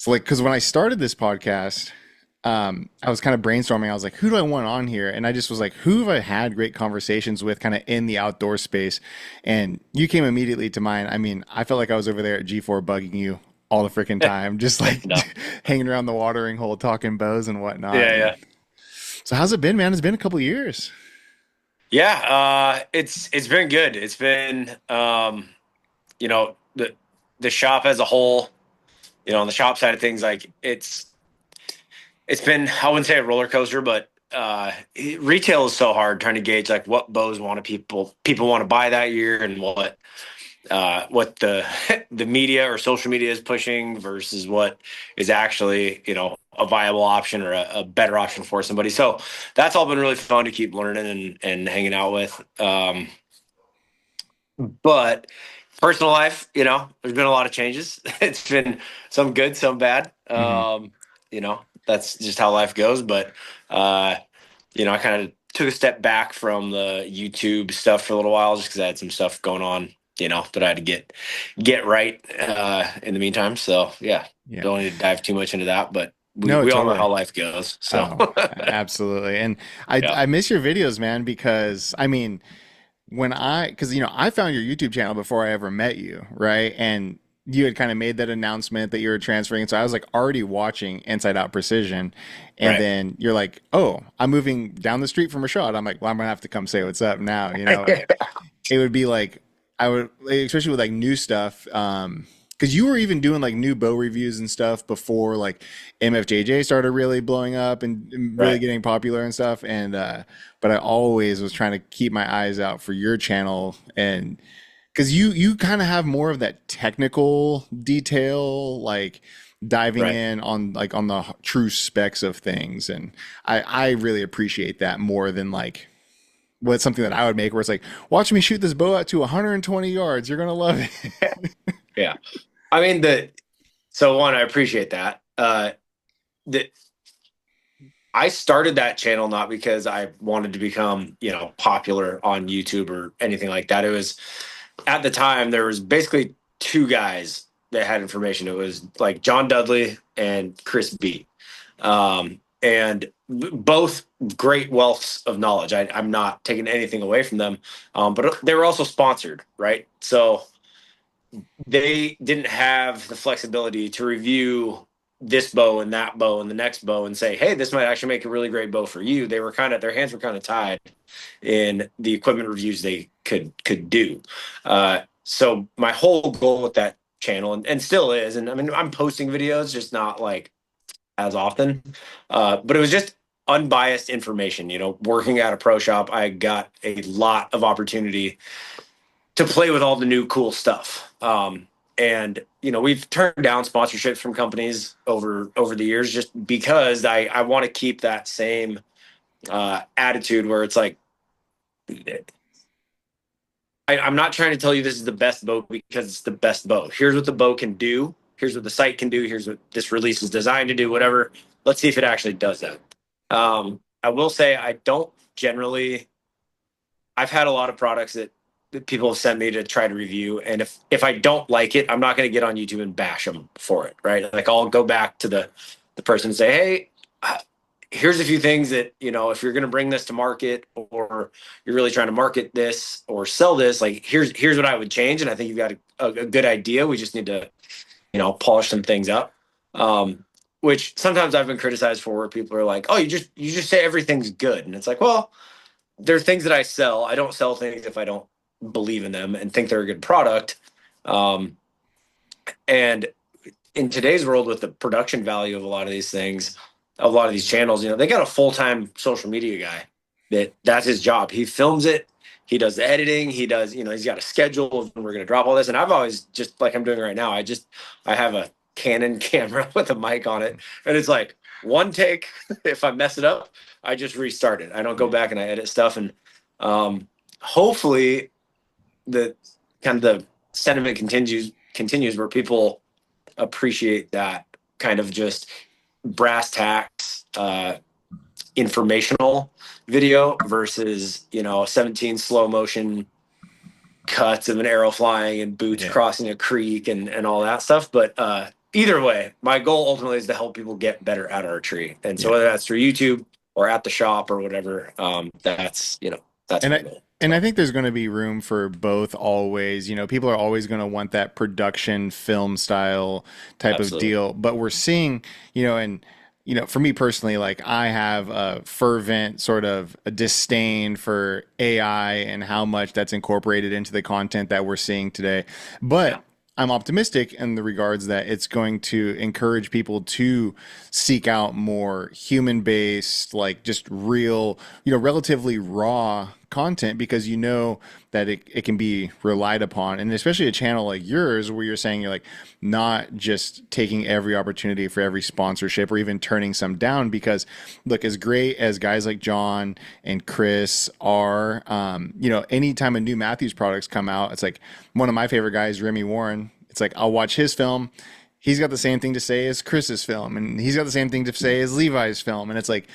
So like, because when I started this podcast, I was kind of brainstorming. I was like, who do I want on here? And I just was like, who have I had great conversations with kind of in the outdoor space? And you came immediately to mind. I mean, I felt like I was over there at G4 bugging you all the freaking time, just like No. hanging around the watering hole, talking bows and whatnot. Yeah, And yeah. so how's it been, man? It's been a couple of years. Yeah, it's been good. It's been you know, the shop as a whole, on the shop side of things, like it's been, I wouldn't say a roller coaster, but retail is so hard trying to gauge like what bows want to people want to buy that year, and what the the media or social media is pushing versus what is actually, a viable option or a better option for somebody. So that's all been really fun to keep learning and hanging out with. But personal life, there's been a lot of changes. It's been some good, some bad. Hmm. That's just how life goes. But uh, I kind of took a step back from the YouTube stuff for a little while just because I had some stuff going on, that I had to get right in the meantime. So yeah, Yeah. don't need to dive too much into that, but we, No, we all know totally. how life goes. So Oh, absolutely. And I yeah, I miss your videos, man, because I mean, because I found your YouTube channel before I ever met you, right? And you had kind of made that announcement that you were transferring. So I was like already watching Inside Out Precision. And right. then you're like, oh, I'm moving down the street from Rashad. I'm like, well, I'm gonna have to come say what's up now. It would be like I would, especially with like new stuff. Because you were even doing like new bow reviews and stuff before like MFJJ started really blowing up and really Right. getting popular and stuff. And but I always was trying to keep my eyes out for your channel, and because you kind of have more of that technical detail, like diving Right. in on like on the true specs of things, and I really appreciate that more than like what's something that I would make where it's like, watch me shoot this bow out to 120 yards. You're gonna love it. Yeah. I mean, so one, I appreciate that. The I started that channel not because I wanted to become, popular on YouTube or anything like that. It was, at the time, there was basically two guys that had information. It was like John Dudley and Chris B. And both great wealths of knowledge. I'm not taking anything away from them, but they were also sponsored, right? So they didn't have the flexibility to review this bow and that bow and the next bow and say, hey, this might actually make a really great bow for you. They were their hands were kind of tied in the equipment reviews they could do. So my whole goal with that channel, and still is, and I mean, I'm posting videos, just not like as often, but it was just unbiased information. Working at a pro shop, I got a lot of opportunity to play with all the new cool stuff. And we've turned down sponsorships from companies over the years just because I want to keep that same attitude where it's like, I'm not trying to tell you this is the best bow because it's the best bow. Here's what the bow can do. Here's what the site can do. Here's what this release is designed to do. Whatever. Let's see if it actually does that. I will say I don't generally. I've had a lot of products that people have sent me to try to review, and if I don't like it, I'm not going to get on YouTube and bash them for it, right? Like I'll go back to the person and say, hey, here's a few things that if you're going to bring this to market, or you're really trying to market this or sell this, like here's what I would change, and I think you've got a good idea. We just need to polish some things up. Which sometimes I've been criticized for, where people are like, oh, you just say everything's good, and it's like, well, there are things that I sell. I don't sell things if I don't believe in them and think they're a good product. Um, and in today's world, with the production value of a lot of these things, a lot of these channels, they got a full time social media guy that's his job. He films it. He does the editing. He does, he's got a schedule of when we're going to drop all this. And I've always, just like I'm doing right now, I have a Canon camera with a mic on it, and it's like one take. If I mess it up, I just restart it. I don't go Yeah. back and I edit stuff. And hopefully the the sentiment continues where people appreciate that kind of just brass tacks, informational video versus 17 slow motion cuts of an arrow flying and boots Yeah. crossing a creek and all that stuff. But either way, my goal ultimately is to help people get better at archery. And so Yeah. whether that's through YouTube or at the shop or whatever, that's And my I goal. and I So think there's going to be room for both always. People are always going to want that production film style type of absolutely. deal, but we're seeing, and for me personally, like I have a fervent sort of a disdain for AI and how much that's incorporated into the content that we're seeing today. Yeah. But I'm optimistic in the regards that it's going to encourage people to seek out more human based, like just real, relatively raw content because that it can be relied upon. And especially a channel like yours where you're saying you're like not just taking every opportunity for every sponsorship or even turning some down because look, as great as guys like John and Chris are, anytime a new Matthews products come out, it's like one of my favorite guys, Remy Warren. It's like I'll watch his film. He's got the same thing to say as Chris's film, and he's got the same thing to say as Levi's film. And it's like,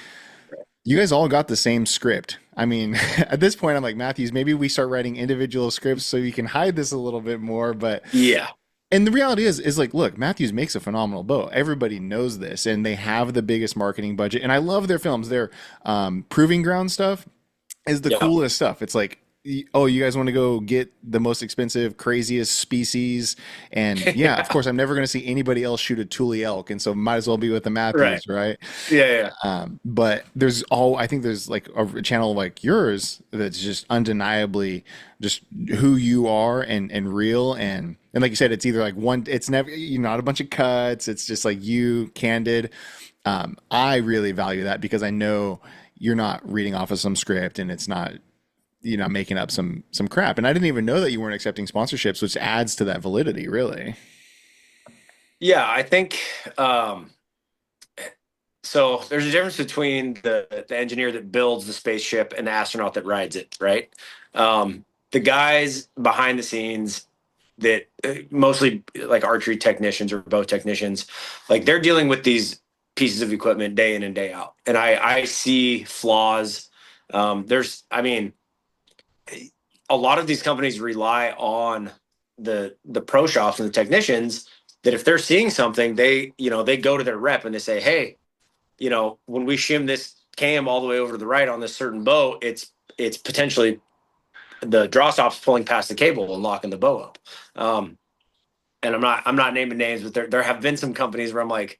you guys all got the same script. I mean, at this point, I'm like, Matthews, maybe we start writing individual scripts so you can hide this a little bit more. But, Yeah. and the reality is like, look, Matthews makes a phenomenal bow. Everybody knows this, and they have the biggest marketing budget. And I love their films. Their proving ground stuff is the Yeah. coolest stuff. It's like, oh, you guys want to go get the most expensive, craziest species? And yeah, of course, I'm never going to see anybody else shoot a Thule elk, and so might as well be with the Right. Matthews, right? Yeah. Yeah. But I think there's like a channel like yours that's just undeniably just who you are and real and like you said, it's either like one, it's never, not a bunch of cuts. It's just like you candid. I really value that because I know you're not reading off of some script and it's not, making up some crap. And I didn't even know that you weren't accepting sponsorships, which adds to that validity, really. Yeah. I think so. There's a difference between the engineer that builds the spaceship and the astronaut that rides it, right? The guys behind the scenes that mostly like archery technicians or bow technicians, like they're dealing with these pieces of equipment day in and day out, and I see flaws. I mean, a lot of these companies rely on the pro shops and the technicians that if they're seeing something, they go to their rep and they say, hey, when we shim this cam all the way over to the right on this certain bow, it's potentially the draw stop's pulling past the cable and locking the bow up. And I'm not naming names, but there have been some companies where I'm like,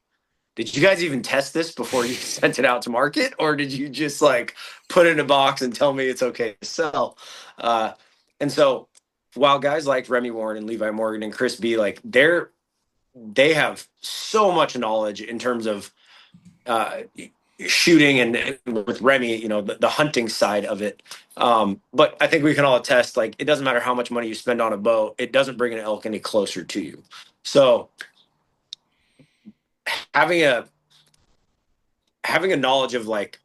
did you guys even test this before you sent it out to market, or did you just like put it in a box and tell me it's okay to sell? Uh, and so while guys like Remy Warren and Levi Morgan and Chris B, like they have so much knowledge in terms of uh, shooting and with Remy, the hunting side of it. But I think we can all attest, like, it doesn't matter how much money you spend on a bow, it doesn't bring an elk any closer to you. So having a having a knowledge of like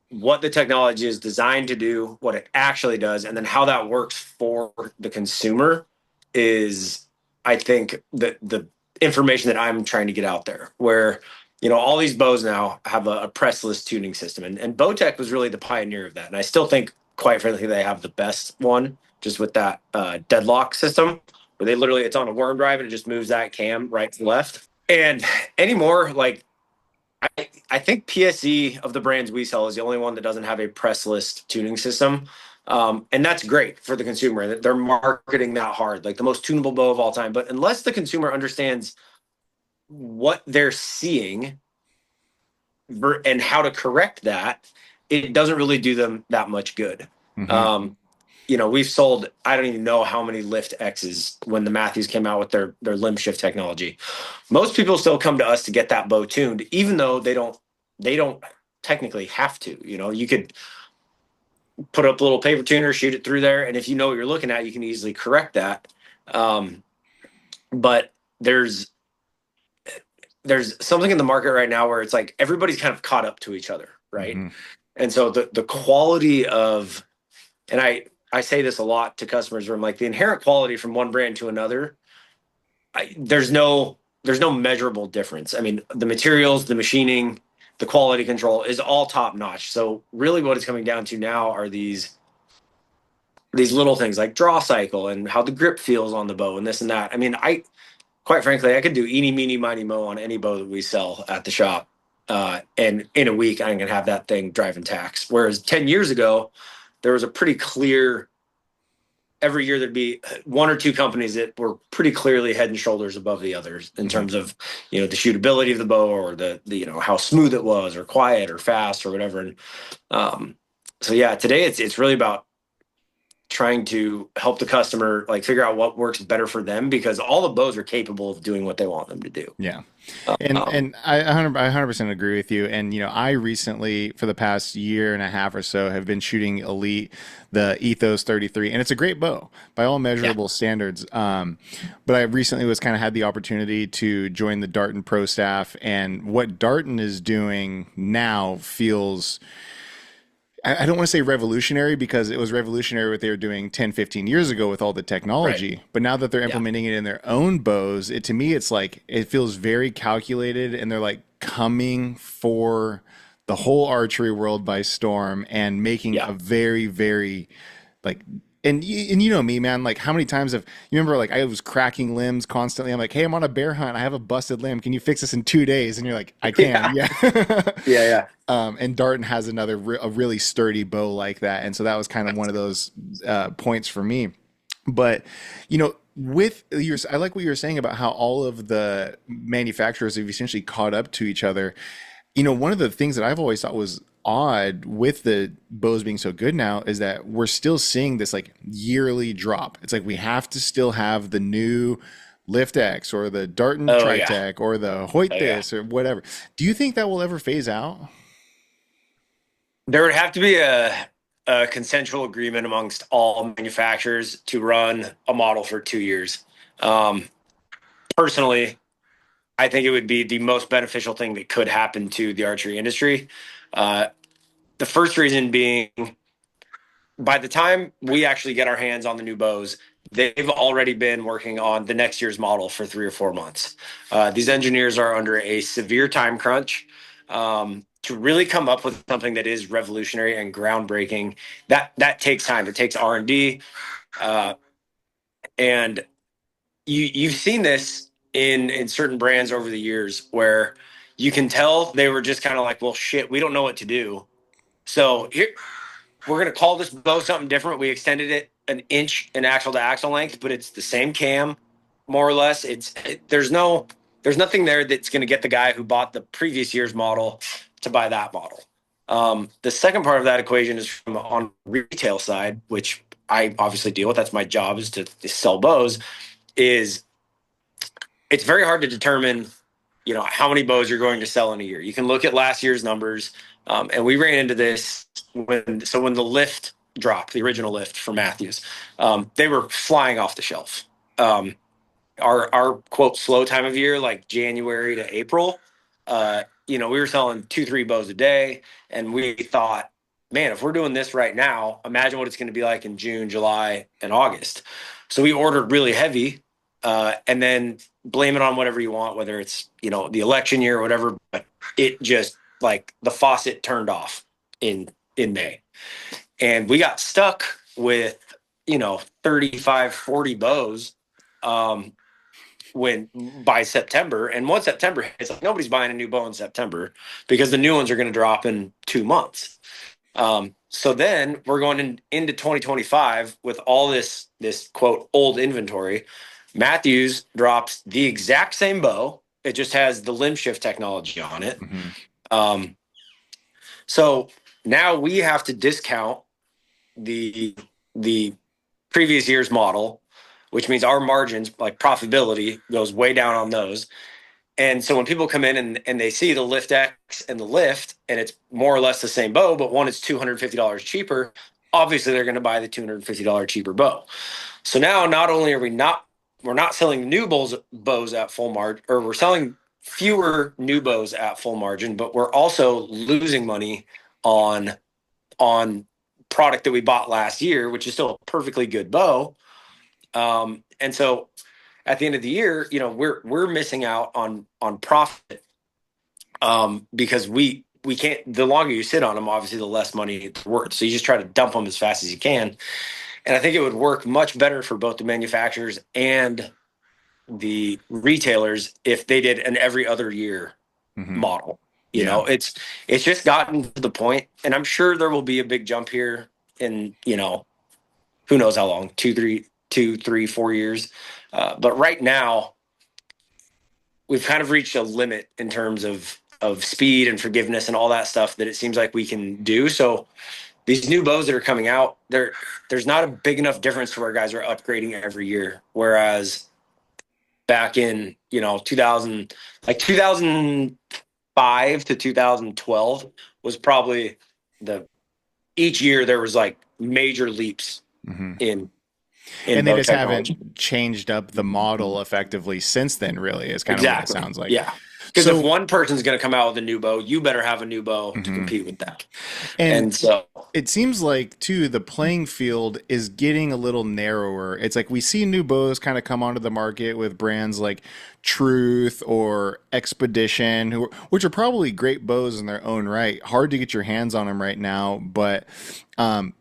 what the technology is designed to do, what it actually does, and then how that works for the consumer is, I think, the information that I'm trying to get out there. Where all these bows now have a pressless tuning system, and Bowtech was really the pioneer of that. And I still think, quite frankly, they have the best one, just with that deadlock system, where they literally it's on a worm drive and it just moves that cam right to left. And anymore, like I think PSE of the brands we sell is the only one that doesn't have a pressless tuning system. And that's great for the consumer. They're marketing that hard, like the most tunable bow of all time. But unless the consumer understands what they're seeing and how to correct that, it doesn't really do them that much good. Mm-hmm. We've sold, I don't even know how many Lift X's when the Matthews came out with their limb shift technology. Most people still come to us to get that bow tuned, even though they don't technically have to. You could put up a little paper tuner, shoot it through there, and if you know what you're looking at, you can easily correct that. But there's something in the market right now where it's like everybody's kind of caught up to each other, right? Mm-hmm. And so the quality of, and I say this a lot to customers where I'm like, the inherent quality from one brand to another, there's no measurable difference. I mean, the materials, the machining, the quality control is all top notch. So really what it's coming down to now are these little things like draw cycle and how the grip feels on the bow and this and that. I mean, quite frankly, I could do eeny, meeny, miny, mo on any bow that we sell at the shop. And in a week, I can have that thing driving tax. Whereas 10 years ago, there was a pretty clear, every year there'd be one or two companies that were pretty clearly head and shoulders above the others in Mhm. terms of, the shootability of the bow, or the how smooth it was, or quiet or fast or whatever. And so yeah, today it's really about trying to help the customer like figure out what works better for them, because all the bows are capable of doing what they want them to do. Yeah. And Um, I 100% agree with you. And I recently, for the past year and a half or so, have been shooting Elite, the Ethos 33, and it's a great bow by all yeah. measurable standards. But I recently was kind of had the opportunity to join the Darton Pro staff, and what Darton is doing now feels, I don't want to say revolutionary, because it was revolutionary what they were doing 10, 15 years ago with all the Right. technology. But now that they're Yeah. implementing it in their own bows, to me, it's like, it feels very calculated, and they're like coming for the whole archery world by storm and making Yeah. a very, very like, and you know me, man, like how many times have you remember, like I was cracking limbs constantly. I'm like, hey, I'm on a bear hunt. I have a busted limb. Can you fix this in 2 days? And you're like, I can. Yeah. Yeah. Yeah. Yeah. And Darton has a really sturdy bow like that. And so that was kind of one of those points for me. But, with your, I like what you were saying about how all of the manufacturers have essentially caught up to each other. One of the things that I've always thought was odd with the bows being so good now is that we're still seeing this like yearly drop. It's like we have to still have the new Lift X or the Darton Oh yeah. Tritech or the Hoyt Oh yeah. this or whatever. Do you think that will ever phase out? There would have to be a consensual agreement amongst all manufacturers to run a model for 2 years. Um, Personally, I think it would be the most beneficial thing that could happen to the archery industry. Uh, the first reason being, by the time we actually get our hands on the new bows, they've already been working on the next year's model for 3 or 4 months. These engineers are under a severe time crunch to really come up with something that is revolutionary and groundbreaking. That takes time. It takes R&D, and you've seen this in certain brands over the years where you can tell they were just kind of like, well, shit, we don't know what to do. So here, we're going to call this bow something different. We extended it an inch in axle to axle length, but it's the same cam, more or less. There's nothing there that's going to get the guy who bought the previous year's model to buy that model. The second part of that equation is from on retail side, which I obviously deal with. That's my job, is to sell bows. Is it's very hard to determine, how many bows you're going to sell in a year. You can look at last year's numbers, and we ran into this when the lift dropped, the original lift for Matthews, they were flying off the shelf. Our quote slow time of year, like January to April, we were selling 2-3 bows a day, and we thought, man, if we're doing this right now, imagine what it's going to be like in June, July, and August. So we ordered really heavy, and then blame it on whatever you want, whether it's the election year or whatever. But it just, like, the faucet turned off in May, and we got stuck with 35, 40 bows. When by September, and once September hits, like, nobody's buying a new bow in September because the new ones are going to drop in 2 months. So then we're going into 2025 with all this quote old inventory. Matthews drops the exact same bow. It just has the limb shift technology on it. Mm-hmm. So now we have to discount the previous year's model, which means our margins, like profitability, goes way down on those. And so when people come in and they see the Lift X and the Lift, and it's more or less the same bow, but one is $250 cheaper, obviously they're going to buy the $250 cheaper bow. So now not only are we're not selling new bows at full margin, or we're selling fewer new bows at full margin, but we're also losing money on product that we bought last year, which is still a perfectly good bow. And so at the end of the year, we're missing out on profit, because we can't. The longer you sit on them, obviously, the less money it's worth. So you just try to dump them as fast as you can. And I think it would work much better for both the manufacturers and the retailers if they did an every other year Hmm. model. Yeah. It's just gotten to the point, and I'm sure there will be a big jump here in, who knows how long, 2, 3, 4 years. But right now, we've kind of reached a limit in terms of speed and forgiveness and all that stuff that it seems like we can do. So these new bows that are coming out, there's not a big enough difference to where guys are upgrading every year. Whereas back in 2000, like 2005 to 2012 was probably the each year there was like major leaps Hmm. in And they bow just technology. haven't changed up the model effectively since then, really, is kind of what it Exactly. sounds like. Yeah. Because if So, one person's going to come out with a new bow, you better have a new bow to mhm. compete with that. And And so, it seems like too the playing field is getting a little narrower. It's like we see new bows kind of come onto the market with brands like Truth or Expedition, which are probably great bows in their own right. Hard to get your hands on them right now, but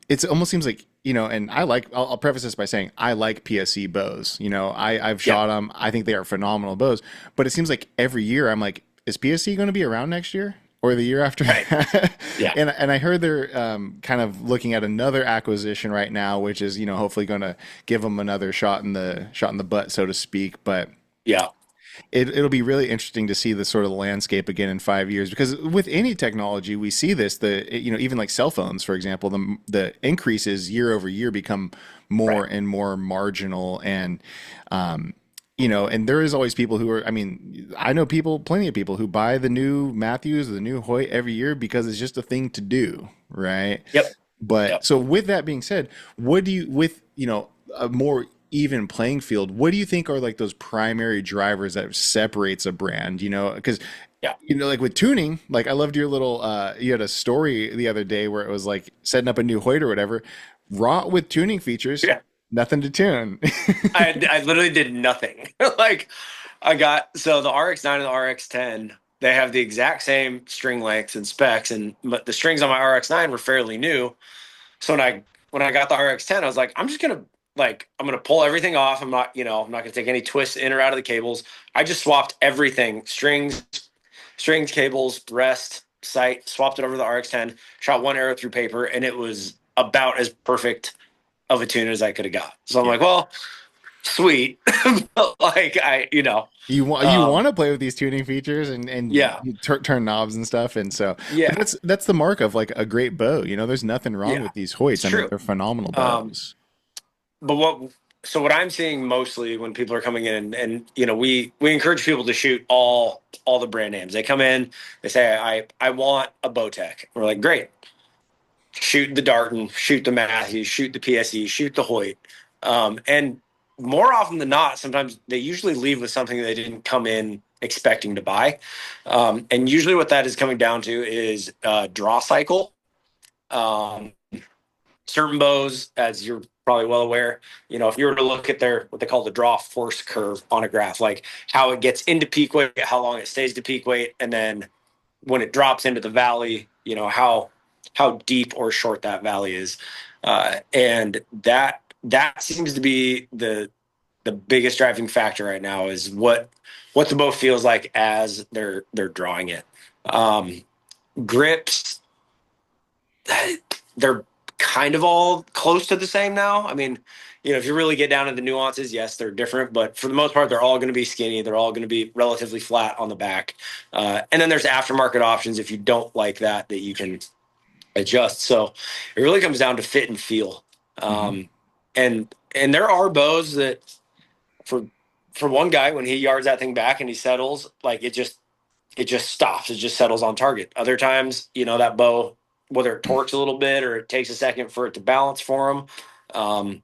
it's almost seems like and I'll preface this by saying I like PSE bows. I've yeah, shot them. I think they are phenomenal bows, but it seems like every year I'm like, is PSE going to be around next year? Or the year after right. that. Yeah. And I heard they're kind of looking at another acquisition right now, which is hopefully going to give them another shot in the butt, so to speak. But Yeah. it'll be really interesting to see the sort of landscape again in 5 years, because with any technology we see this, even like cell phones, for example, the increases year over year become more Right. and more marginal. And and there is always people who are, I mean, I know plenty of people who buy the new Matthews or the new Hoyt every year because it's just a thing to do, right? Yep. But Yep. so with that being said, what do you, with, a more even playing field, what do you think are like those primary drivers that separates a brand, because Yeah. like with tuning, like I loved your little you had a story the other day where it was like setting up a new Hoyt or whatever, raw with tuning features, Yeah. nothing to tune. I literally did nothing. Like so the RX-9 and the RX-10, they have the exact same string lengths and specs, but the strings on my RX-9 were fairly new. So when I got the RX-10, I was like, I'm gonna pull everything off. I'm not gonna take any twists in or out of the cables. I just swapped everything, strings, cables, rest, sight, swapped it over to the RX-10, shot one arrow through paper, and it was about as perfect of a tune as I could have got. So I'm Yeah. like, well, sweet. But like You want to play with these tuning features and yeah, you turn knobs and stuff, and so, but yeah, that's the mark of like a great bow. There's nothing wrong yeah, with these it's Hoyts. I mean, true. they're phenomenal Um, bows. but what I'm seeing mostly when people are coming in, and we encourage people to shoot all the brand names. They come in, they say, I want a Bowtech. We're like, great. Shoot the Darton, shoot the Matthews, shoot the PSE, shoot the Hoyt. And more often than not, sometimes they usually leave with something they didn't come in expecting to buy. And usually what that is coming down to is draw cycle. Um, Certain bows, as you're probably well aware, if you were to look at their what they call the draw force curve on a graph, like how it gets into peak weight, how long it stays to peak weight, and then when it drops into the valley, how deep or short that valley is, and that seems to be the biggest driving factor right now is what the boat feels like as they're drawing it. Um, Grips, they're kind of all close to the same now. I mean, if you really get down to the nuances, yes, they're different, but for the most part, they're all going to be skinny. They're all going to be relatively flat on the back. And then there's aftermarket options if you don't like that you can adjust. So it really comes down to fit and feel. Hmm. And there are bows that for one guy, when he yards that thing back and he settles, like it just stops. It just settles on target. Other times, that bow, whether it torques a little bit or it takes a second for it to balance for him, um,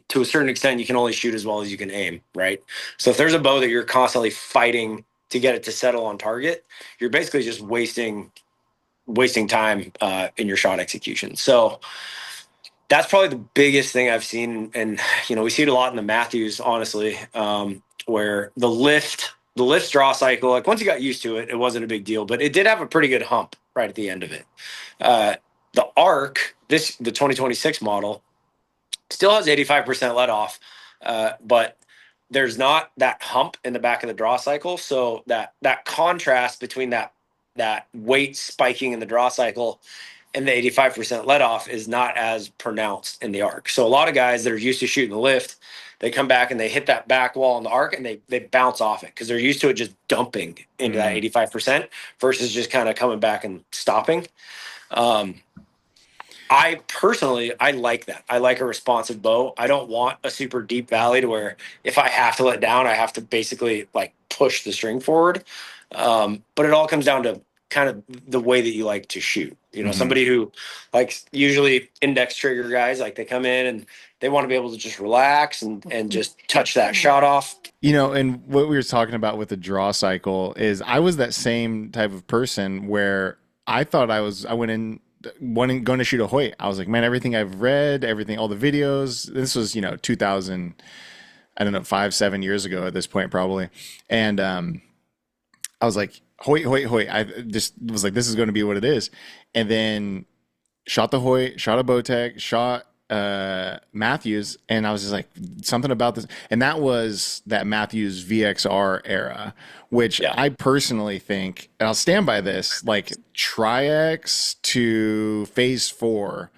to a certain extent, you can only shoot as well as you can aim, right? So if there's a bow that you're constantly fighting to get it to settle on target, you're basically just wasting time in your shot execution. So that's probably the biggest thing I've seen, and we see it a lot in the Matthews, honestly, where the lift draw cycle, like once you got used to it, it wasn't a big deal, but it did have a pretty good hump right at the end of it. Uh, the arc, the 2026 model, still has 85% let off, but there's not that hump in the back of the draw cycle. So that contrast between that weight spiking in the draw cycle and the 85% let off is not as pronounced in the arc. So a lot of guys that are used to shooting the lift, they come back and they hit that back wall in the arc and they bounce off it because they're used to it just dumping into that 85% versus just kind of coming back and stopping. I personally, I like that. I like a responsive bow. I don't want a super deep valley to where if I have to let down, I have to basically like push the string forward. But it all comes down to kind of the way that you like to shoot. You know, somebody who likes usually index trigger guys, like they come in and they want to be able to just relax and just touch that shot off. You know, and what we were talking about with the draw cycle is I was that same type of person where I went in going to shoot a Hoyt. I was like, man, everything I've read, everything, all the videos, this was, 2000, I don't know, 5, 7 years ago at this point, probably. And, I was like, Hoyt, Hoyt, Hoyt. I just was like, this is going to be what it is. And then shot the Hoyt, shot a Bowtech, shot Matthews, and I was just like, something about this. And that was that Matthews VXR era, which I personally think, and I'll stand by this, like Tri-X to Phase 4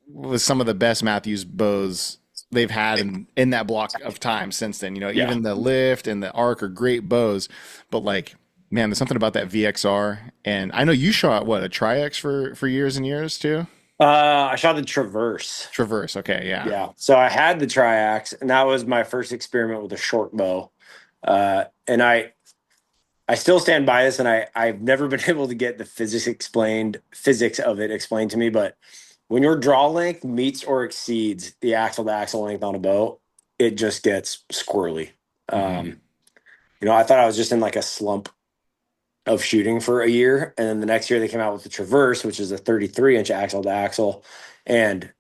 was some of the best Matthews bows they've had in that block of time since then. Even the lift and the arc are great bows, but like, man, there's something about that VXR. And I know you shot a Tri-X for years and years too. I shot the Traverse. Traverse, okay, yeah. Yeah. So I had the Tri-Ax, and that was my first experiment with a short bow. And I still stand by this, and I've never been able to get the physics of it explained to me, but when your draw length meets or exceeds the axle to axle length on a bow, it just gets squirrely. I thought I was just in like a slump of shooting for a year. And then the next year they came out with the Traverse, which is a 33-inch axle to axle. And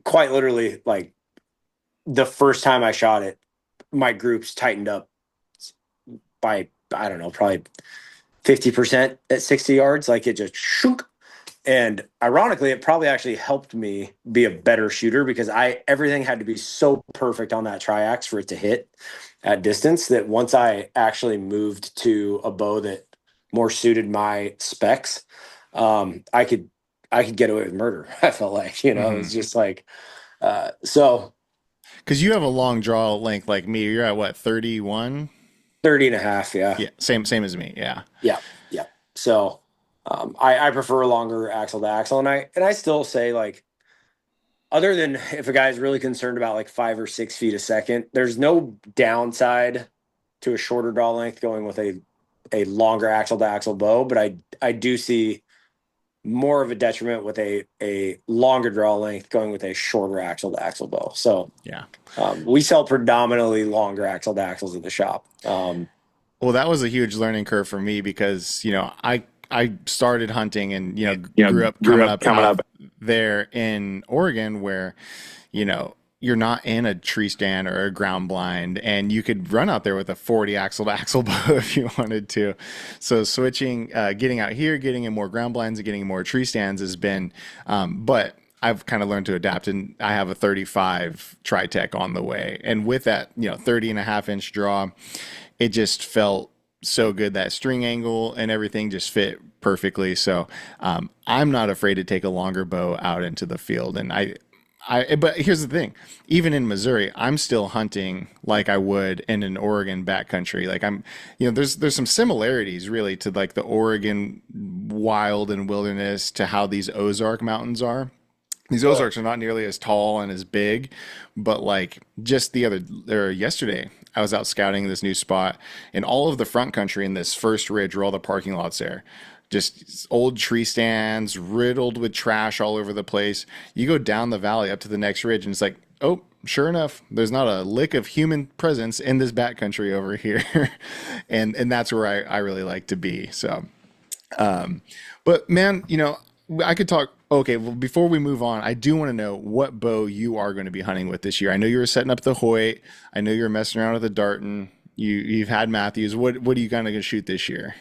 quite literally, like the first time I shot it, my groups tightened up by, I don't know, probably 50% at 60 yards. Like it just shook. And ironically, it probably actually helped me be a better shooter because everything had to be so perfect on that Tri-Ax for it to hit at distance that once I actually moved to a bow that more suited my specs, I could get away with murder. I felt like, it was just like, so. Because you have a long draw length like me. You're at what, 31? 30 and a half, yeah. Yeah, same as me, yeah. Yeah, yeah. So I prefer a longer axle to axle, and I still say, like, other than if a guy's really concerned about like 5 or 6 feet a second, there's no downside to a shorter draw length going with a longer axle to axle bow, but I do see more of a detriment with a longer draw length going with a shorter axle to axle bow. So yeah, we sell predominantly longer axle to axles at the shop. Well, that was a huge learning curve for me because I started hunting and grew up coming up there in Oregon where you're not in a tree stand or a ground blind, and you could run out there with a 40 axle to axle bow if you wanted to. So switching, getting out here, getting in more ground blinds and getting in more tree stands has been, but I've kind of learned to adapt, and I have a 35 Tri-Tech on the way. And with that, 30 and a half inch draw, it just felt so good. That string angle and everything just fit perfectly. So I'm not afraid to take a longer bow out into the field. And but here's the thing, even in Missouri, I'm still hunting like I would in an Oregon backcountry. Like there's some similarities really to like the Oregon wild and wilderness to how these Ozark mountains are. These Ozarks are not nearly as tall and as big, but like just yesterday, I was out scouting this new spot in all of the front country in this first ridge where all the parking lots there. Just old tree stands riddled with trash all over the place. You go down the valley up to the next ridge and it's like, oh, sure enough, there's not a lick of human presence in this backcountry over here. and that's where I really like to be. So, but man, I could talk. Okay, well, before we move on, I do want to know what bow you are going to be hunting with this year. I know you were setting up the Hoyt. I know you're messing around with the Darton. You've had Matthews. What are you kind of going to shoot this year?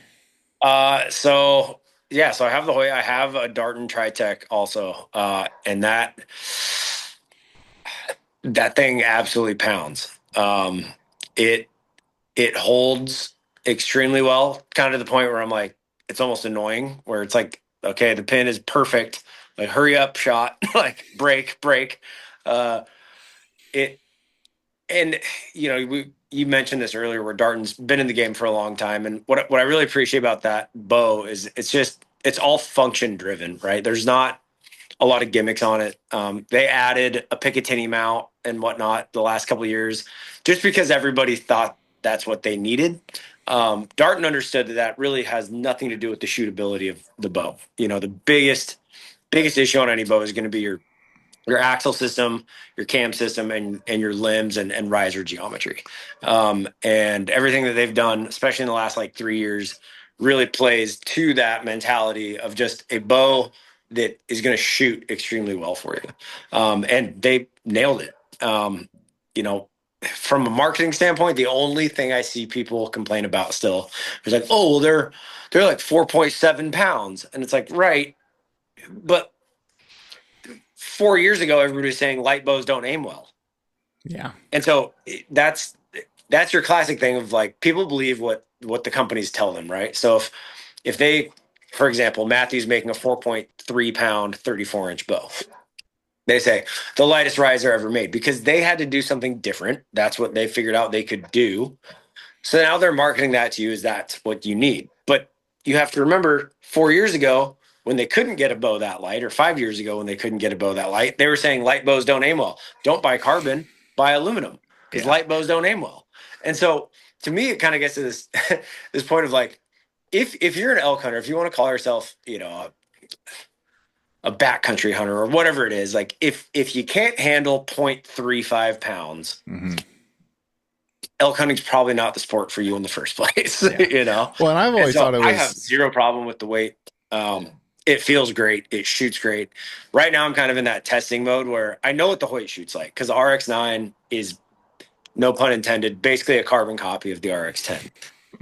So I have the Hoyt. I have a Darton Tri-Tech also, and that thing absolutely pounds. It it holds extremely well, kind of to the point where I'm like, it's almost annoying. Where it's like, okay, the pin is perfect. Like, hurry up, shot. Like, break. Uh, it and you mentioned this earlier, where Darton's been in the game for a long time, and what I really appreciate about that bow is it's all function driven, right? There's not a lot of gimmicks on it. They added a Picatinny mount and whatnot the last couple of years, just because everybody thought that's what they needed. Darton understood that that really has nothing to do with the shootability of the bow. The biggest issue on any bow is going to be your axle system, your cam system, and your limbs and riser geometry. And everything that they've done, especially in the last like 3 years, really plays to that mentality of just a bow that is going to shoot extremely well for you. And they nailed it. You know, from a marketing standpoint, the only thing I see people complain about still is like, oh, well, they're like 4.7 pounds, and it's like, right, but 4 years ago, everybody was saying light bows don't aim well. Yeah. And so that's your classic thing of like, people believe what the companies tell them, right? So if they, for example, Matthew's making a 4.3 pound 34-inch bow. They say the lightest riser ever made, because they had to do something different. That's what they figured out they could do. So now they're marketing that to you as that's what you need. But you have to remember, 4 years ago, when they couldn't get a bow that light, or 5 years ago when they couldn't get a bow that light, they were saying light bows don't aim well. Don't buy carbon, buy aluminum, because Yeah. light bows don't aim well. And so to me, it kind of gets to this this point of like, if you're an elk hunter, if you want to call yourself, a backcountry hunter or whatever it is, like if you can't handle 0.35 pounds, Mm-hmm. elk hunting's probably not the sport for you in the first place. Yeah. Well, and I've And always so thought it I have was. zero problem with the weight. It feels great. It shoots great. Right now, I'm kind of in that testing mode where I know what the Hoyt shoots like, because the RX-9 is, no pun intended, basically a carbon copy of the RX-10.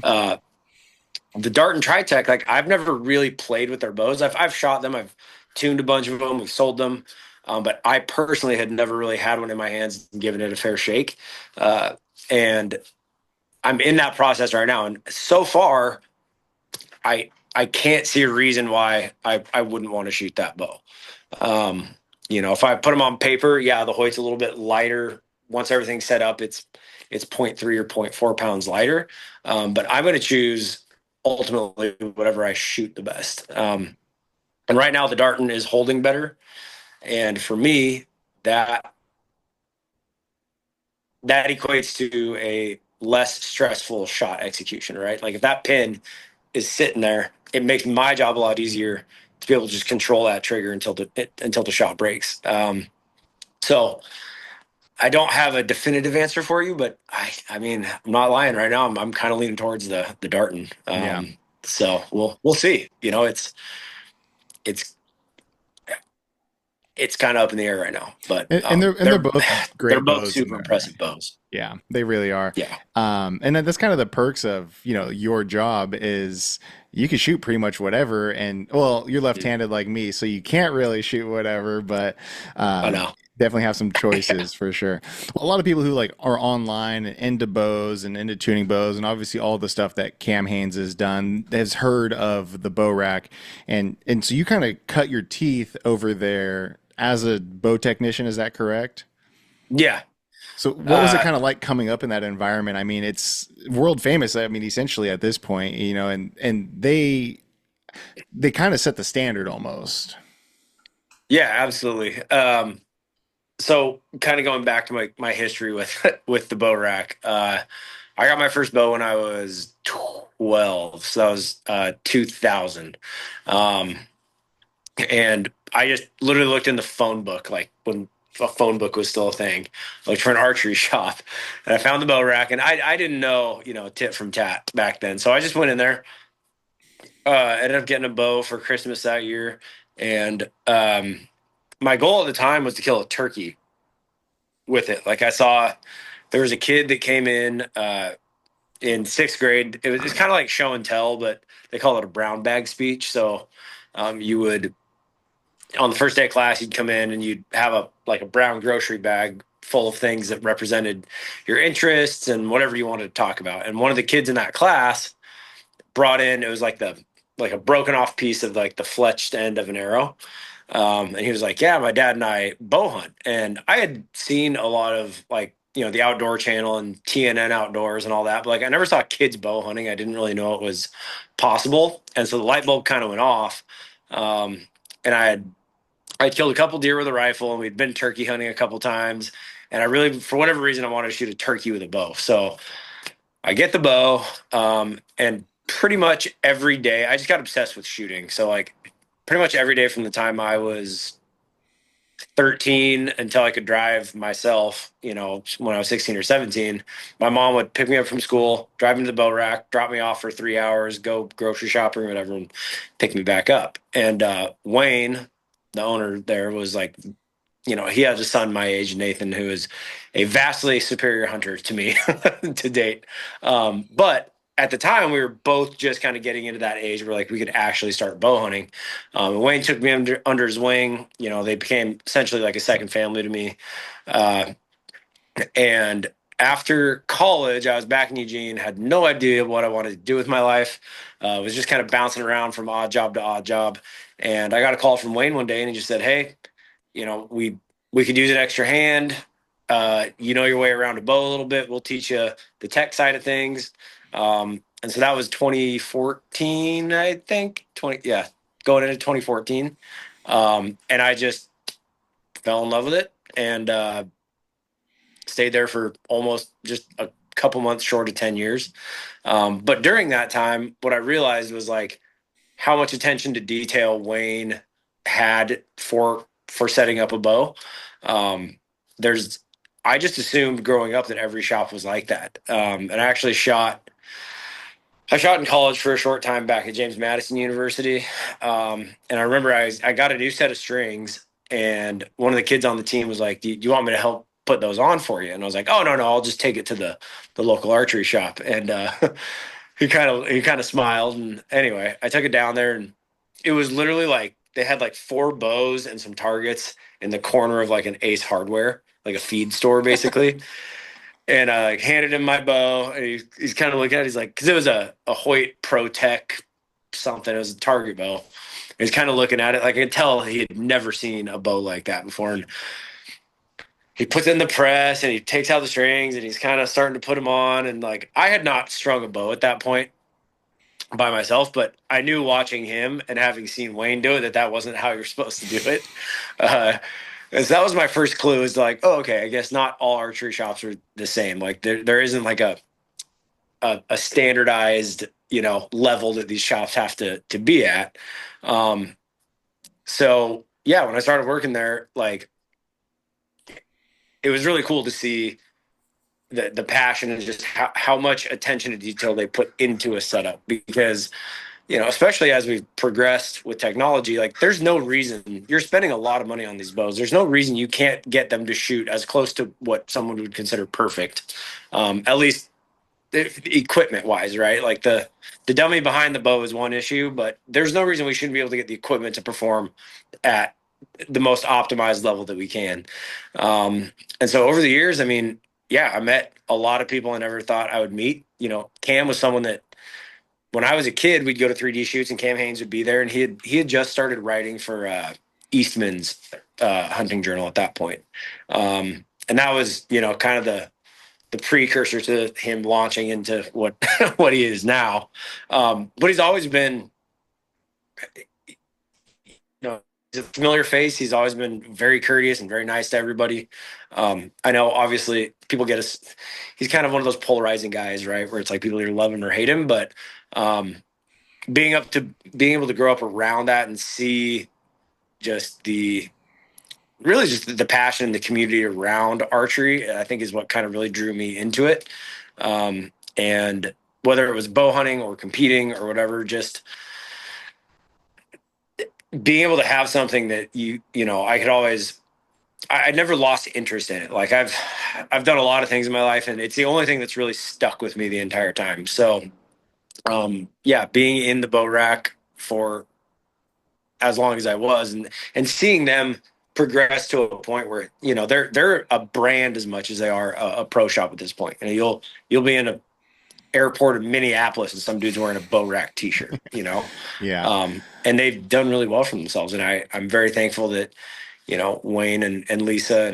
The Dart and Tritech, like, I've never really played with their bows. I've shot them. I've tuned a bunch of them. We've sold them. But I personally had never really had one in my hands and given it a fair shake. And I'm in that process right now. And so far, I can't see a reason why I wouldn't want to shoot that bow. If I put them on paper, yeah, the Hoyt's a little bit lighter. Once everything's set up, it's 0.3 or 0.4 pounds lighter. But I'm going to choose ultimately whatever I shoot the best. And right now the Darton is holding better. And for me, that equates to a less stressful shot execution, right? Like, if that pin is sitting there, it makes my job a lot easier to be able to just control that trigger until the shot breaks. So I don't have a definitive answer for you, but I mean, I'm not lying. Right now, I'm kind of leaning towards the Darton. Yeah. So we'll see. It's kind of up in the air right now, but And they're both they're great both bows in super their own impressive right. bows. Yeah, they really are. Yeah. And then that's kind of the perks of, your job is you can shoot pretty much whatever. And well, you're left-handed like me, so you can't really shoot whatever, but I know. definitely have some Yeah. choices for sure. A lot of people who like are online and into bows and into tuning bows, and obviously all the stuff that Cam Haynes has done, has heard of the bow rack, and so you kind of cut your teeth over there as a bow technician. Is that correct? Yeah. So what was it Uh, kind of like coming up in that environment? I mean, it's world famous. I mean, essentially at this point, and they kind of set the standard almost. yeah, absolutely. So kind of going back to my history with with the bow rack. I got my first bow when I was 12, so that was 2000. Um, and I just literally looked in the phone book, like when a phone book was still a thing, like for an archery shop, and I found the bow rack, and I didn't know, tit from tat back then, so I just went in there. Ended up getting a bow for Christmas that year, and my goal at the time was to kill a turkey with it. Like, I saw there was a kid that came in sixth grade. It's kind of like show and tell, but they call it a brown bag speech. So you would, on the first day of class, you'd come in and you'd have a brown grocery bag full of things that represented your interests and whatever you wanted to talk about. And one of the kids in that class brought in, it was like a broken off piece of like the fletched end of an arrow. And he was like, yeah, my dad and I bow hunt. And I had seen a lot of like, the Outdoor Channel and TNN Outdoors and all that. But like, I never saw kids bow hunting. I didn't really know it was possible. And so the light bulb kind of went off. And I killed a couple deer with a rifle, and we'd been turkey hunting a couple times. And I really, for whatever reason, I wanted to shoot a turkey with a bow. So I get the bow, and pretty much every day, I just got obsessed with shooting. So like pretty much every day from the time I was 13 until I could drive myself, when I was 16 or 17, my mom would pick me up from school, drive me to the bow rack, drop me off for 3 hours, go grocery shopping or whatever, and pick me back up. And Wayne, the owner there, was like, he has a son my age, Nathan, who is a vastly superior hunter to me to date. But at the time, we were both just kind of getting into that age where like we could actually start bow hunting. Wayne took me under his wing. They became essentially like a second family to me. And after college, I was back in Eugene, had no idea what I wanted to do with my life. Was just kind of bouncing around from odd job to odd job. And I got a call from Wayne one day, and he just said, "Hey, we could use an extra hand. You know your way around a bow a little bit. We'll teach you the tech side of things." And so that was 2014, I think. Going into 2014. And I just fell in love with it and stayed there for almost just a couple months short of 10 years. But during that time, what I realized was like how much attention to detail Wayne had for setting up a bow. Um, there's I just assumed growing up that every shop was like that. And I shot in college for a short time back at James Madison University. And I remember I got a new set of strings, and one of the kids on the team was like, do you want me to help put those on for you? And I was like, oh, no, I'll just take it to the local archery shop. And he kind of smiled. And anyway, I took it down there, and it was literally like they had like four bows and some targets in the corner of like an Ace Hardware, like a feed store, basically. And I like handed him my bow, and he's kind of looking at it. He's like, because it was a Hoyt Pro Tech something. It was a target bow. He's kind of looking at it. Like I could tell he had never seen a bow like that before. And he puts in the press, and he takes out the strings, and he's kind of starting to put them on. And like I had not strung a bow at that point by myself, but I knew watching him and having seen Wayne do it that wasn't how you're supposed to do it. And so that was my first clue, is like, oh, okay, I guess not all archery shops are the same. Like there isn't like a standardized, level that these shops have to be at. So yeah, when I started working there, like it was really cool to see the passion and just how much attention to detail they put into a setup, because especially as we've progressed with technology, like there's no reason you're spending a lot of money on these bows. There's no reason you can't get them to shoot as close to what someone would consider perfect, at least equipment wise, right? Like the dummy behind the bow is one issue, but there's no reason we shouldn't be able to get the equipment to perform at the most optimized level that we can. And so over the years, I mean, yeah, I met a lot of people I never thought I would meet. Cam was someone that when I was a kid, we'd go to 3D shoots, and Cam Haynes would be there, and he had just started writing for Eastman's hunting journal at that point. And that was, kind of the precursor to him launching into what what he is now. But he's always been, he's a familiar face. He's always been very courteous and very nice to everybody. I know, obviously, people get us. He's kind of one of those polarizing guys, right? Where it's like people either love him or hate him. But being able to grow up around that and see just the passion and the community around archery, I think is what kind of really drew me into it. And whether it was bow hunting or competing or whatever, just being able to have something that I could always, I never lost interest in it. Like I've done a lot of things in my life, and it's the only thing that's really stuck with me the entire time. So, yeah, being in the bow rack for as long as I was, and seeing them progressed to a point where, you know, they're a brand as much as they are a pro shop at this point. And you'll be in a airport in Minneapolis and some dude's wearing a Bow Rack t-shirt, you know. Yeah. And they've done really well for themselves. And I'm very thankful that, you know, Wayne and Lisa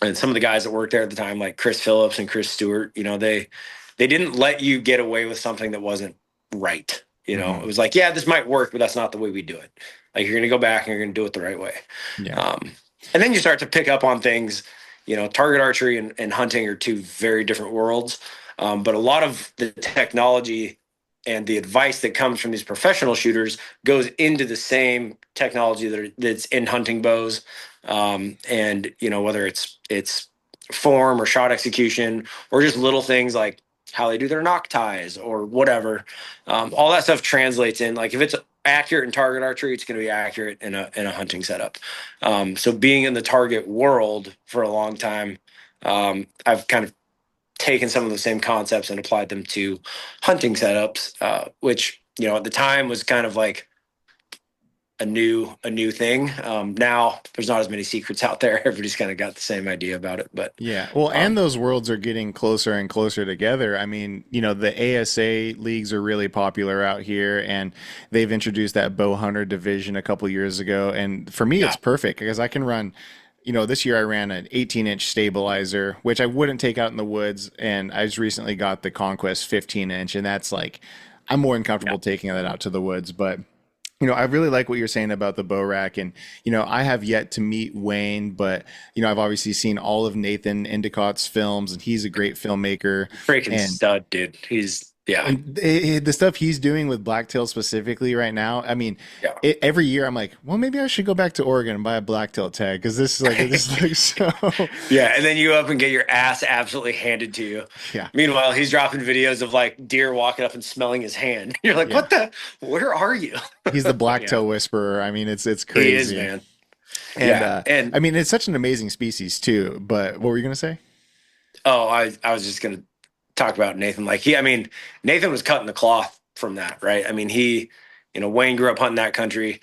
and some of the guys that worked there at the time, like Chris Phillips and Chris Stewart, you know, they didn't let you get away with something that wasn't right. You know, Hmm. it was like, yeah, this might work, but that's not the way we do it. Like, you're going to go back and you're going to do it the right way. Yeah. And then you start to pick up on things, you know, target archery and hunting are two very different worlds. But a lot of the technology and the advice that comes from these professional shooters goes into the same technology that's in hunting bows. And, you know, whether it's form or shot execution or just little things like how they do their knock ties or whatever. All that stuff translates in. Like, if it's accurate in target archery, it's going to be accurate in a hunting setup. So being in the target world for a long time, I've kind of taken some of the same concepts and applied them to hunting setups, which, you know, at the time was kind of like a new thing. Now there's not as many secrets out there. Everybody's kind of got the same idea about it, but Yeah. Well, and um, those worlds are getting closer and closer together. I mean, you know, the ASA leagues are really popular out here, and they've introduced that bow hunter division a couple years ago. And for me, yeah, it's perfect because I can run, you know, this year I ran an 18-inch stabilizer, which I wouldn't take out in the woods. And I just recently got the Conquest 15-inch, and that's like, I'm more than yeah, comfortable taking that out to the woods. But you know, I really like what you're saying about the bow rack. And, you know, I have yet to meet Wayne, but, you know, I've obviously seen all of Nathan Endicott's films, and he's a great filmmaker. freaking And stud, dude. He's yeah, the stuff he's doing with blacktail specifically right now, I mean, yeah. every year I'm like, well, maybe I should go back to Oregon and buy a blacktail tag because this looks so. Yeah, and then you up and get your ass absolutely handed to you. Yeah, Meanwhile, he's dropping videos of like deer walking up and smelling his hand. You're like, yeah. what the? Where are you? He's the Yeah, blacktail whisperer. I mean, it's he is, crazy. man. And Yeah, and I mean, it's such an amazing species too. But what were you gonna say? oh, I was just gonna talk about Nathan. Like, I mean, Nathan was cutting the cloth from that, right? I mean, you know, Wayne grew up hunting that country,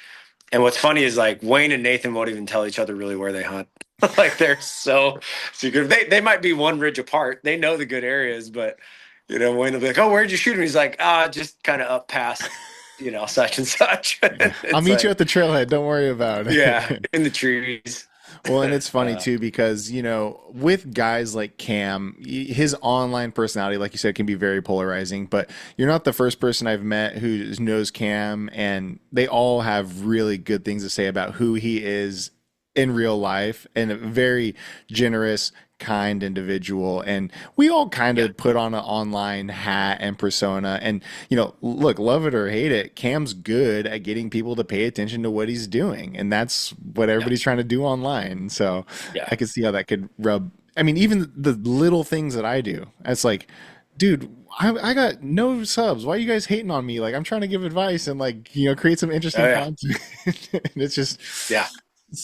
and what's funny is like Wayne and Nathan won't even tell each other really where they hunt. Like, they're so secret. They might be one ridge apart. They know the good areas, but you know, Wayne will be like, "Oh, where'd you shoot him?" He's like, "Ah, just kind of up past, you know, such and such." I'll It's meet you like, at the trailhead. Don't worry about yeah, it. in the trees. Well, and it's funny uh, too because, you know, with guys like Cam, his online personality, like you said, can be very polarizing, but you're not the first person I've met who knows Cam, and they all have really good things to say about who he is in real life, and a very generous, kind individual. And we all kind yeah, of put on an online hat and persona. And, you know, look, love it or hate it, Cam's good at getting people to pay attention to what he's doing. And that's what yeah, everybody's trying to do online. So yeah. I could see how that could rub. I mean, even the little things that I do, it's like, dude, I got no subs. Why are you guys hating on me? Like, I'm trying to give advice and, like, you know, create some Oh interesting yeah, content. And it's just, yeah,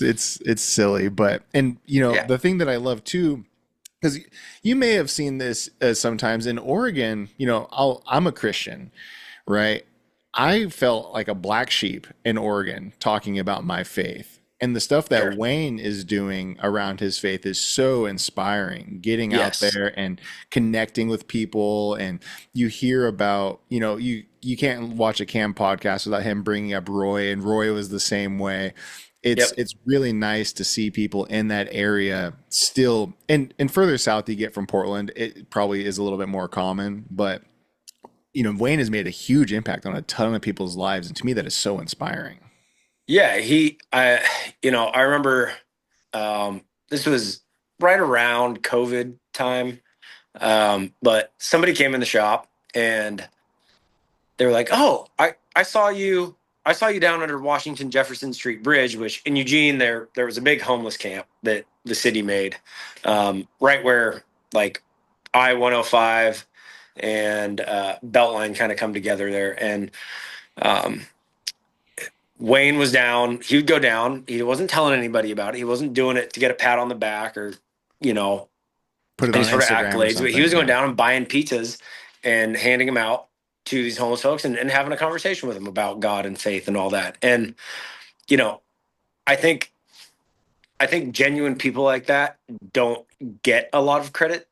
it's silly. But, and, you know, yeah. the thing that I love too, because you may have seen this sometimes in Oregon, you know, I'm a Christian, right? I felt like a black sheep in Oregon talking about my faith. And the stuff that Sure. Wayne is doing around his faith is so inspiring, getting out Yes. there and connecting with people. And you hear about, you know, you can't watch a Cam podcast without him bringing up Roy, and Roy was the same way. It's Yep. it's really nice to see people in that area still, and further south you get from Portland, it probably is a little bit more common, but you know, Wayne has made a huge impact on a ton of people's lives, and to me that is so inspiring. Yeah. You know, I remember this was right around COVID time. But somebody came in the shop and they were like, "Oh, I saw you down under Washington Jefferson Street Bridge, which in Eugene there was a big homeless camp that the city made, right where like I-105 and Beltline kind of come together there." And um, Wayne was down. He would go down. He wasn't telling anybody about it. He wasn't doing it to get a pat on the back or, you know, Put it any on sort of Instagram or accolades, but he was something. going Yeah. down and buying pizzas and handing them out to these homeless folks and having a conversation with them about God and faith and all that. And, you know, I think I think genuine people like that don't get a lot of credit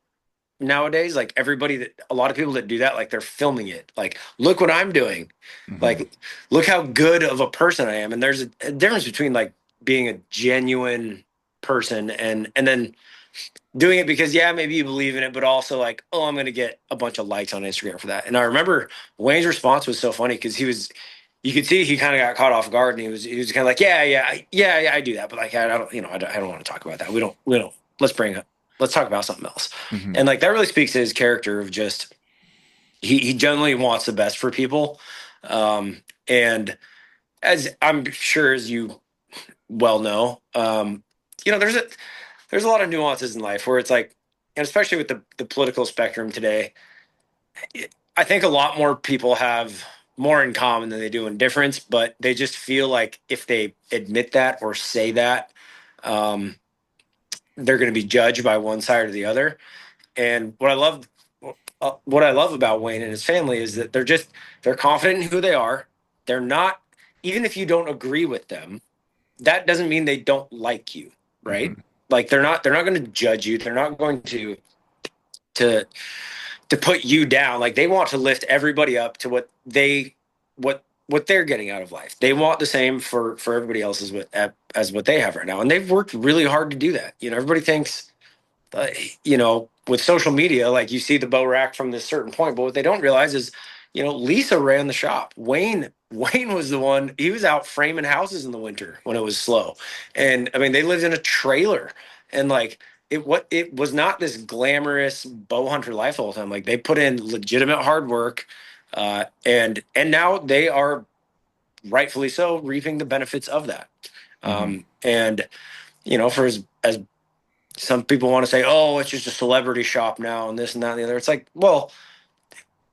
nowadays. Like a lot of people that do that, like they're filming it. Like, look what I'm doing. Hmm. Like, look how good of a person I am. And there's a difference between like being a genuine person and then doing it because yeah, maybe you believe in it, but also like, oh, I'm gonna get a bunch of likes on Instagram for that. And I remember Wayne's response was so funny because you could see he kind of got caught off guard, and he was kind of like, yeah, I do that, but like I don't, I don't want to talk about that. We don't. Let's talk about something else. Hmm. And like that really speaks to his character of just he generally wants the best for people, and as I'm sure as you well know, there's a lot of nuances in life where it's like, and especially with the political spectrum today, I think a lot more people have more in common than they do in difference, but they just feel like if they admit that or say that, um, they're going to be judged by one side or the other. And what I love about Wayne and his family is that they're confident in who they are. They're not, even if you don't agree with them, that doesn't mean they don't like you, right? Hmm. Like they're not going to judge you. They're not going to to put you down. Like they want to lift everybody up to what they're getting out of life. They want the same for everybody else as what they have right now, and they've worked really hard to do that. Everybody thinks, uh, with social media, like you see the bow rack from this certain point, but what they don't realize is, Lisa ran the shop. Wayne was the one. He was out framing houses in the winter when it was slow, and I mean they lived in a trailer, and like it was not this glamorous bow hunter life all the time. Like they put in legitimate hard work, and now they are rightfully so reaping the benefits of that. Hmm. And for as some people want to say, oh, it's just a celebrity shop now and this and that and the other. It's like, well,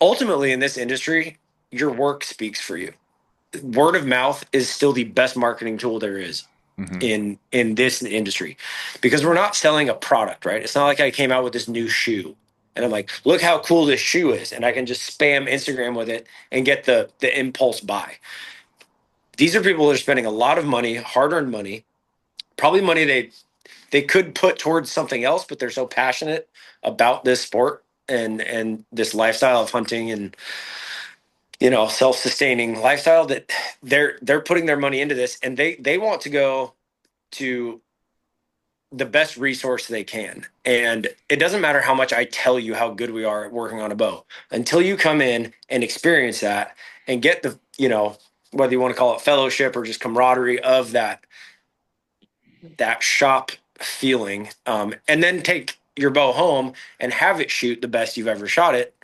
ultimately in this industry, your work speaks for you. Word of mouth is still the best marketing tool there is Hmm. in this industry because we're not selling a product, right? It's not like I came out with this new shoe and I'm like, look how cool this shoe is, and I can just spam Instagram with it and get the impulse buy. These are people that are spending a lot of money, hard-earned money, probably money they could put towards something else, but they're so passionate about this sport and this lifestyle of hunting and self-sustaining lifestyle that they're putting their money into this, and they want to go to the best resource they can. And it doesn't matter how much I tell you how good we are at working on a bow until you come in and experience that and get whether you want to call it fellowship or just camaraderie of that shop feeling, and then take your bow home and have it shoot the best you've ever shot it.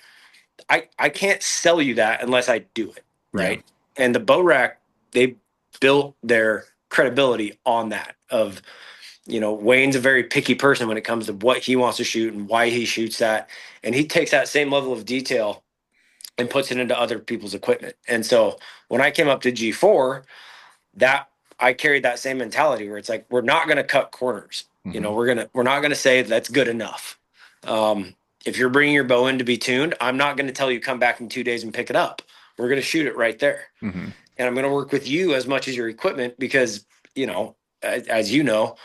I can't sell you that unless I do it, Yeah. right? And the bow rack, they built their credibility on that of, Wayne's a very picky person when it comes to what he wants to shoot and why he shoots that. And he takes that same level of detail and puts it into other people's equipment. And so when I came up to G4, that I carried that same mentality where it's like we're not going to cut corners. Hmm. We're not going to say that's good enough. If you're bringing your bow in to be tuned, I'm not going to tell you come back in 2 days and pick it up. We're going to shoot it right there, Hmm. and I'm going to work with you as much as your equipment because as you know,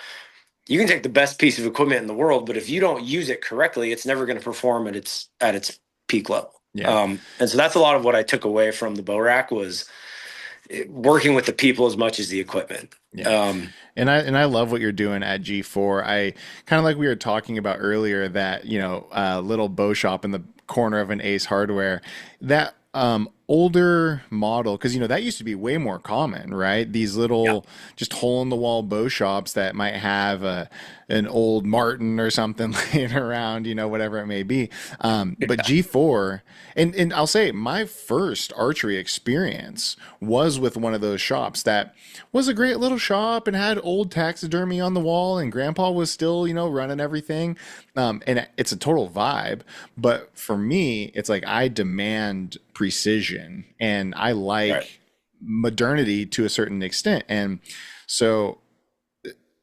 you can take the best piece of equipment in the world, but if you don't use it correctly, it's never going to perform at its peak level. Yeah. And so that's a lot of what I took away from the bow rack was working with the people as much as the equipment. Yeah. Um, And I love what you're doing at G4. I kind of like we were talking about earlier that, little bow shop in the corner of an Ace Hardware, that older model, because that used to be way more common, right? These yeah, little just hole in the wall bow shops that might have an old Martin or something laying around, whatever it may be. But G4, and I'll say my first archery experience was with one of those shops that was a great little shop and had old taxidermy on the wall, and grandpa was still, running everything. And it's a total vibe. But for me, it's like I demand precision and I right. like modernity to a certain extent. And so,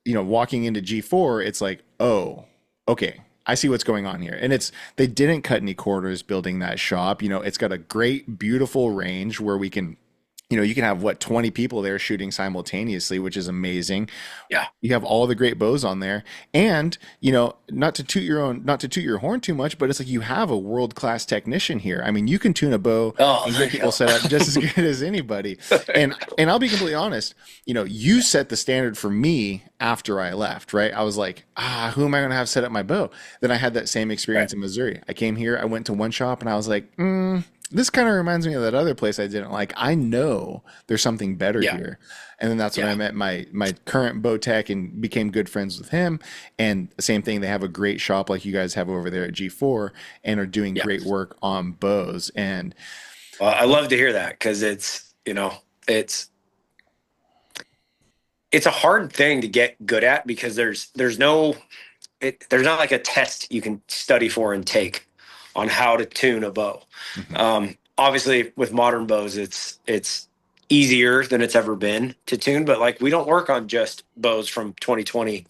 walking into G4, it's like, oh, okay, I see what's going on here. And they didn't cut any corners building that shop. It's got a great, beautiful range where we can you can have what 20 people there shooting simultaneously, which is amazing. Yeah. You have all the great bows on there, and not to toot your horn too much, but it's like you have a world-class technician here. I mean, you can tune a bow Oh, and there get you people set up just as good as anybody. And I'll be completely honest, you set the standard for me after I left, right? I was like, who am I going to have set up my bow? Then I had that same Right. experience in Missouri. I came here, I went to one shop, and I was like, this kind of reminds me of that other place I didn't like. I know there's something better Yeah. here. And then that's when I Yeah. met my current bow tech and became good friends with him. And the same thing, they have a great shop like you guys have over there at G4 and are doing Yeah. great work on bows. And Well, I love to hear that because it's it's a hard thing to get good at because there's not like a test you can study for and take on how to tune a bow. mhm, Obviously, with modern bows, it's easier than it's ever been to tune. But like, we don't work on just bows from 2020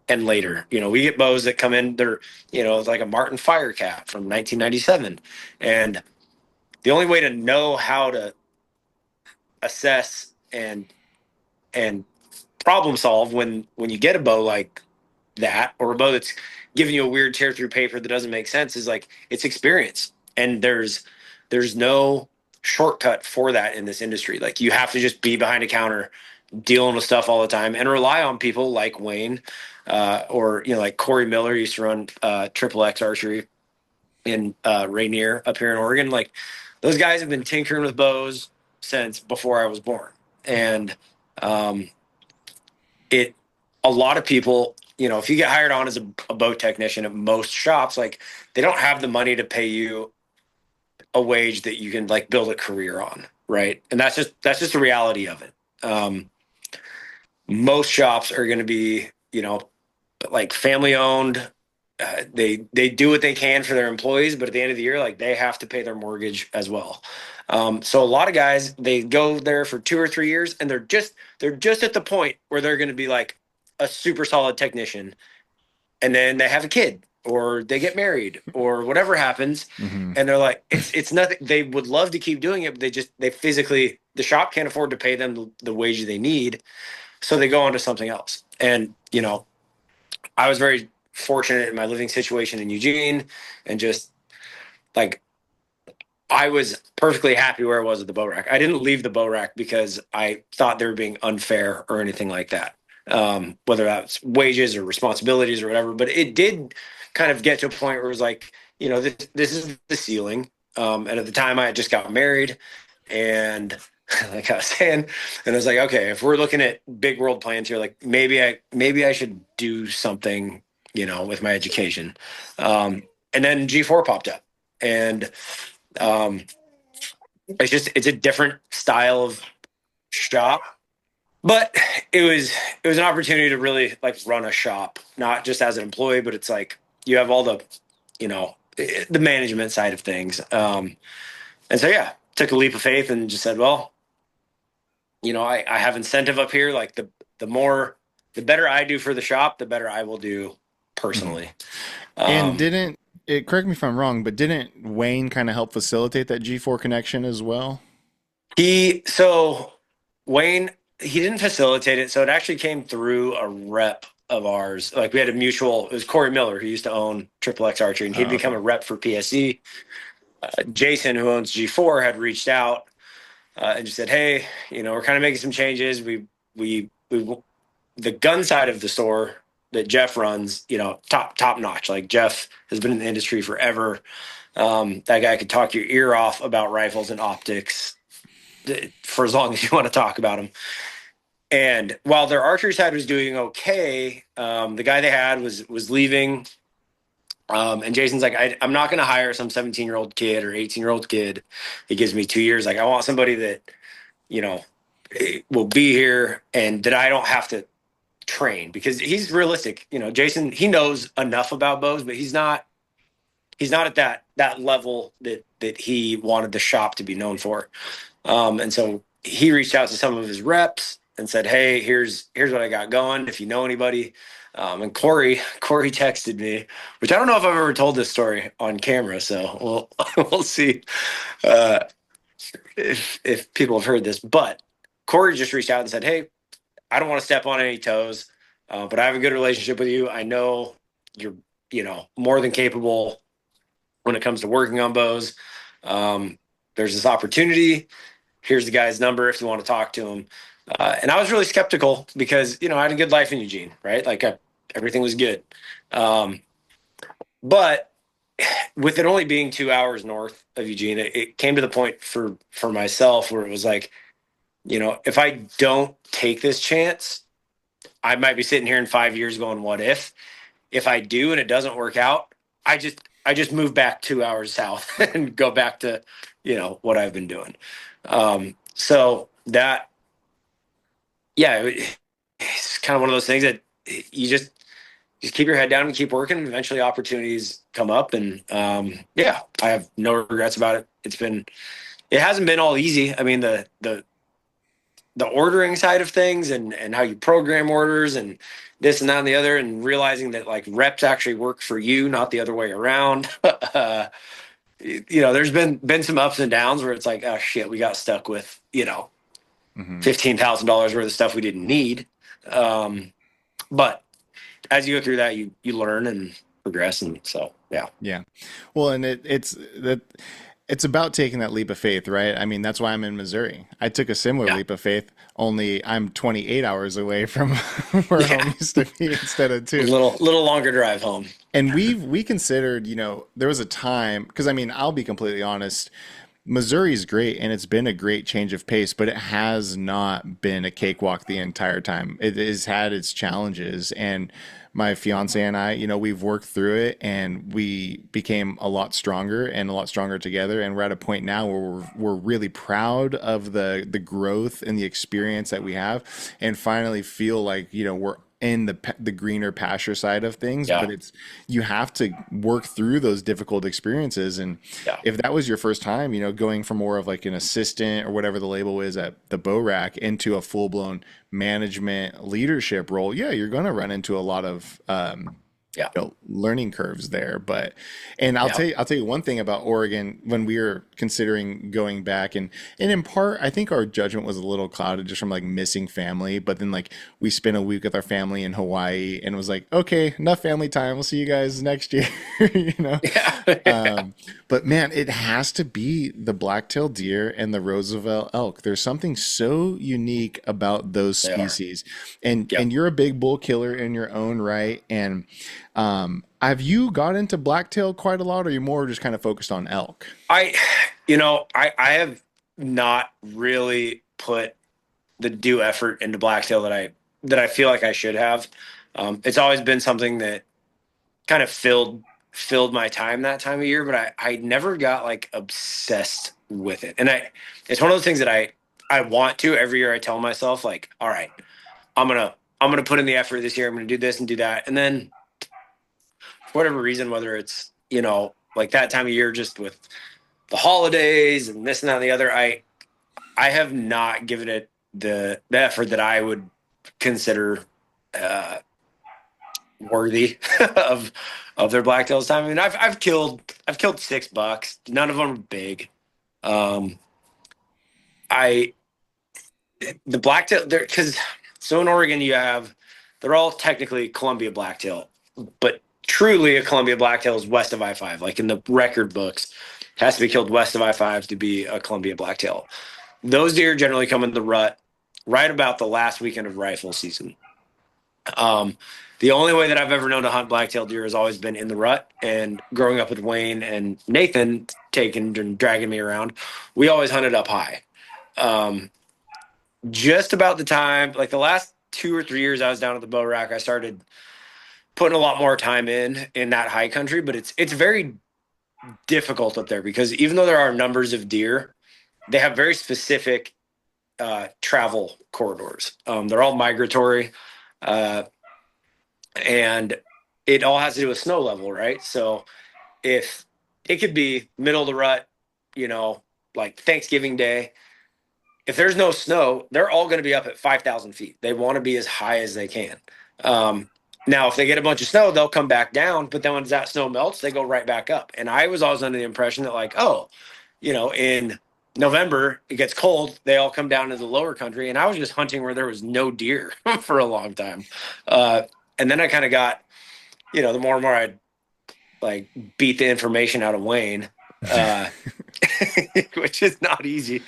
and later. We get bows that come in. They're like a Martin Firecat from 1997, and the only way to know how to assess and problem solve when you get a bow like that, or a bow that's giving you a weird tear through paper that doesn't make sense, is like, it's experience. And there's no shortcut for that in this industry. Like, you have to just be behind a counter dealing with stuff all the time and rely on people like Wayne, or like Corey Miller used to run Triple X Archery in Rainier up here in Oregon. Like, those guys have been tinkering with bows since before I was born. And um, it a lot of people, if you get hired on as a boat technician at most shops, like, they don't have the money to pay you a wage that you can like build a career on, right? And that's just the reality of it. Most shops are going to be, like, family owned. They do what they can for their employees, but at the end of the year, like, they have to pay their mortgage as well. So a lot of guys, they go there for 2 or 3 years, and they're just at the point where they're going to be like a super solid technician, and then they have a kid or they get married or whatever happens, mhm. and they're like, it's nothing. They would love to keep doing it, but they physically, the shop can't afford to pay them the wages they need, so they go on to something else. And I was very fortunate in my living situation in Eugene, and just like, I was perfectly happy where I was at the boat rack. I didn't leave the boat rack because I thought they were being unfair or anything like that. Whether that's wages or responsibilities or whatever, but it did kind of get to a point where it was like, this is the ceiling. And at the time, I had just got married, and like I was saying, and I was like, okay, if we're looking at big world plans here, like, maybe I should do something, with my education. And then G4 popped up, and um, it's a different style of shop, but it was an opportunity to really like run a shop, not just as an employee, but it's like, you have all the management side of things. And so, yeah, took a leap of faith and just said, well, I have incentive up here. Like, the better I do for the shop, the better I will do Mhm. personally. And Um, didn't it, correct me if I'm wrong, but didn't Wayne kind of help facilitate that G4 connection as well? so Wayne, he didn't facilitate it. So it actually came through a rep of ours. Like, we had a mutual, it was Corey Miller, who used to own Triple X Archery, and he'd Oh, become okay. a rep for PSE. Jason, who owns G4, had reached out, and just said, hey, we're kind of making some changes. We the gun side of the store that Jeff runs, top notch. Like, Jeff has been in the industry forever. That guy could talk your ear off about rifles and optics for as long as you want to talk about them. And while their archery side was doing okay, the guy they had was leaving. And Jason's like, I'm not going to hire some 17-year-old kid or 18-year-old kid. He gives me 2 years. Like, I want somebody that, you know, will be here and that I don't have to train, because he's realistic. Jason, he knows enough about bows, but he's not at that level that he wanted the shop to be known for. And so he reached out to some of his reps and said, hey, here's what I got going, if you know anybody. And Corey texted me, which I don't know if I've ever told this story on camera, so we'll we'll see. Uh, if people have heard this, but Corey just reached out and said, "Hey, I don't want to step on any toes, but I have a good relationship with you. I know you're, more than capable when it comes to working on bows. There's this opportunity. Here's the guy's number if you want to talk to him." And I was really skeptical because, I had a good life in Eugene, right? Like everything was good. But with it only being 2 hours north of Eugene, it came to the point for myself where it was like, if I don't take this chance, I might be sitting here in 5 years going, what if? If I do and it doesn't work out, I just move back 2 hours south and go back to, what I've been doing. So that, yeah, it's kind of one of those things that you just keep your head down and keep working, and eventually opportunities come up. And yeah, I have no regrets about it. It hasn't been all easy. I mean, the ordering side of things and how you program orders and this and that and the other, and realizing that like reps actually work for you, not the other way around. There's been some ups and downs where it's like, oh shit, we got stuck with, $15,000 worth of stuff we didn't need. But as you go through that, you learn and progress. And so, yeah. Yeah. Well, and it's about taking that leap of faith, right? I mean, that's why I'm in Missouri. I took a similar Yeah. leap of faith, only I'm 28 hours away from where home Yeah. used to be instead of A two. little longer drive home. And we considered, there was a time, because I mean, I'll be completely honest, Missouri's great and it's been a great change of pace, but it has not been a cakewalk the entire time. It has had its challenges, and my fiance and I, we've worked through it and we became a lot stronger and a lot stronger together. And we're at a point now where we're really proud of the growth and the experience that we have, and finally feel like, we're in the greener pasture side of things. Yeah. But you have to work through those difficult experiences. And Yeah. if that was your first time, going from more of like an assistant or whatever the label is at the bow rack into a full blown management leadership role, yeah, you're going to run into a lot of Yeah. learning curves there. But and Yeah. I'll tell you one thing about Oregon when we were considering going back, and in part I think our judgment was a little clouded just from like missing family. But then like we spent a week with our family in Hawaii and it was like, okay, enough family time. We'll see you guys next year. you know. Yeah. But man, it has to be the black-tailed deer and the Roosevelt elk. There's something so unique about those They are. species. And Yep. you're a big bull killer in your own right. And have you got into blacktail quite a lot, or are you more just kind of focused on elk? I have not really put the due effort into blacktail that I feel like I should have. It's always been something that kind of filled my time that time of year, but I never got like obsessed with it. And it's one of those things that I want to. Every year I tell myself like, all right, I'm gonna put in the effort this year. I'm gonna do this and do that. And then for whatever reason, whether it's, like that time of year, just with the holidays and this and that and the other, I have not given it the effort that I would consider uh, worthy of their blacktails time. I mean, I've killed $6. None of them are big. Um, I the blacktail there because so in Oregon they're all technically Columbia blacktail, but truly a Columbia blacktail is west of I-5. Like in the record books, it has to be killed west of I-5 to be a Columbia blacktail. Those deer generally come in the rut right about the last weekend of rifle season. The only way that I've ever known to hunt blacktail deer has always been in the rut. And growing up with Wayne and Nathan taking and dragging me around, we always hunted up high. Just about the time, like the last 2 or 3 years I was down at the bow rack, I started putting a lot more time in that high country. But it's very difficult up there because even though there are numbers of deer, they have very specific travel corridors. They're all migratory. And it all has to do with snow level, right? So if it could be middle of the rut, like Thanksgiving Day, if there's no snow, they're all going to be up at 5,000 feet. They want to be as high as they can. Now, if they get a bunch of snow, they'll come back down. But then when that snow melts, they go right back up. And I was always under the impression that, like, oh, in November, it gets cold. They all come down to the lower country, and I was just hunting where there was no deer for a long time. Uh, and then I kind of got, the more and more I like beat the information out of Wayne, uh, which is not easy,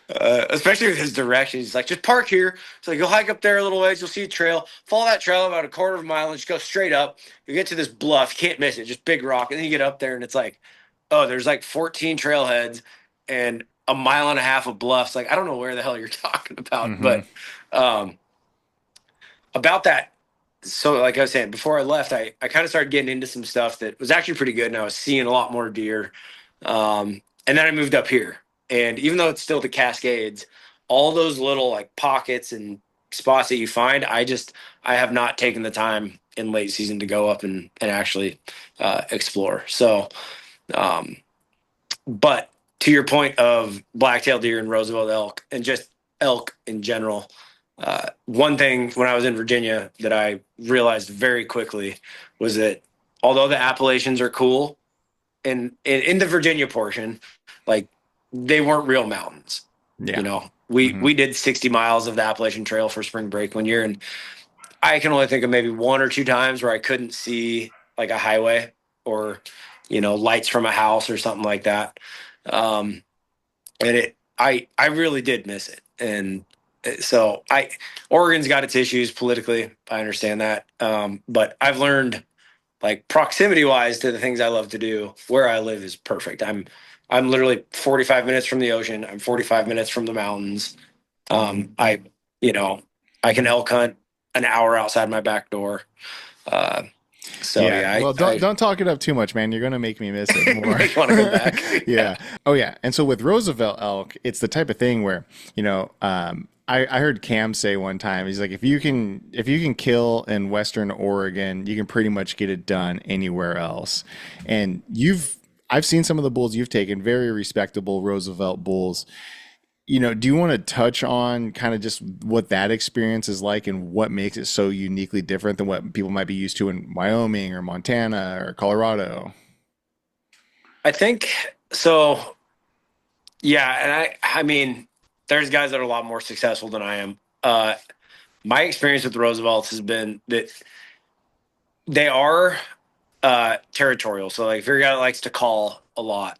especially with his directions. He's like, just park here. So you'll hike up there a little ways. You'll see a trail. Follow that trail about a quarter of a mile and just go straight up. You get to this bluff. You can't miss it. Just big rock. And then you get up there and it's like, oh, there's like 14 trailheads and a mile and a half of bluffs. Like, I don't know where the hell you're talking about. Mm-hmm. But about that, so like I was saying, before I left, I kind of started getting into some stuff that was actually pretty good, and I was seeing a lot more deer. And then I moved up here, and even though it's still the Cascades, all those little like pockets and spots that you find, I have not taken the time in late season to go up and actually explore. So, but to your point of black-tailed deer and Roosevelt elk, and just elk in general. One thing when I was in Virginia that I realized very quickly was that although the Appalachians are cool, and in the Virginia portion, like they weren't real mountains. Yeah. We did 60 miles of the Appalachian Trail for spring break one year, and I can only think of maybe one or two times where I couldn't see like a highway or lights from a house or something like that. And I really did miss it, and so Oregon's got its issues politically. I understand that. But I've learned like proximity wise to the things I love to do, where I live is perfect. I'm literally 45 minutes from the ocean. I'm 45 minutes from the mountains. I, I can elk hunt an hour outside my back door. So yeah, well, don't talk it up too much, man. You're gonna make me miss it more. I want to go back. Yeah. Oh yeah. And so with Roosevelt elk, it's the type of thing where I heard Cam say one time, he's like, if you can kill in Western Oregon, you can pretty much get it done anywhere else. And I've seen some of the bulls you've taken, very respectable Roosevelt bulls. Do you want to touch on kind of just what that experience is like and what makes it so uniquely different than what people might be used to in Wyoming or Montana or Colorado? I think so. Yeah, and I mean, there's guys that are a lot more successful than I am. My experience with the Roosevelts has been that they are territorial. So like if you're a guy that likes to call a lot,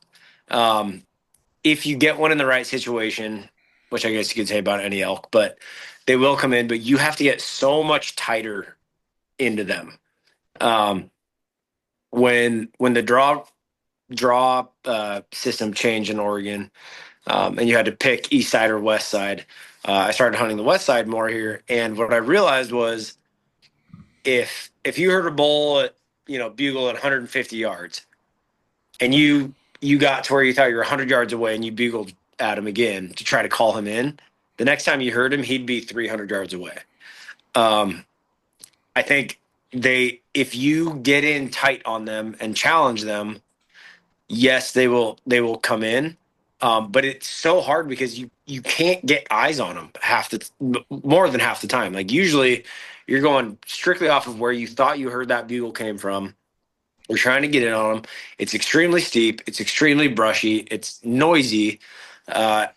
if you get one in the right situation, which I guess you could say about any elk, but they will come in, but you have to get so much tighter into them. When the draw system changed in Oregon, and you had to pick east side or west side, I started hunting the west side more here. And what I realized was if you heard a bull at, bugle at 150 yards and you got to where you thought you were 100 yards away and you bugled at him again to try to call him in, the next time you heard him, he'd be 300 yards away. I think if you get in tight on them and challenge them, yes, they will come in. But it's so hard because you can't get eyes on them more than half the time. Like usually you're going strictly off of where you thought you heard that bugle came from. You're trying to get in on them. It's extremely steep. It's extremely brushy. It's noisy,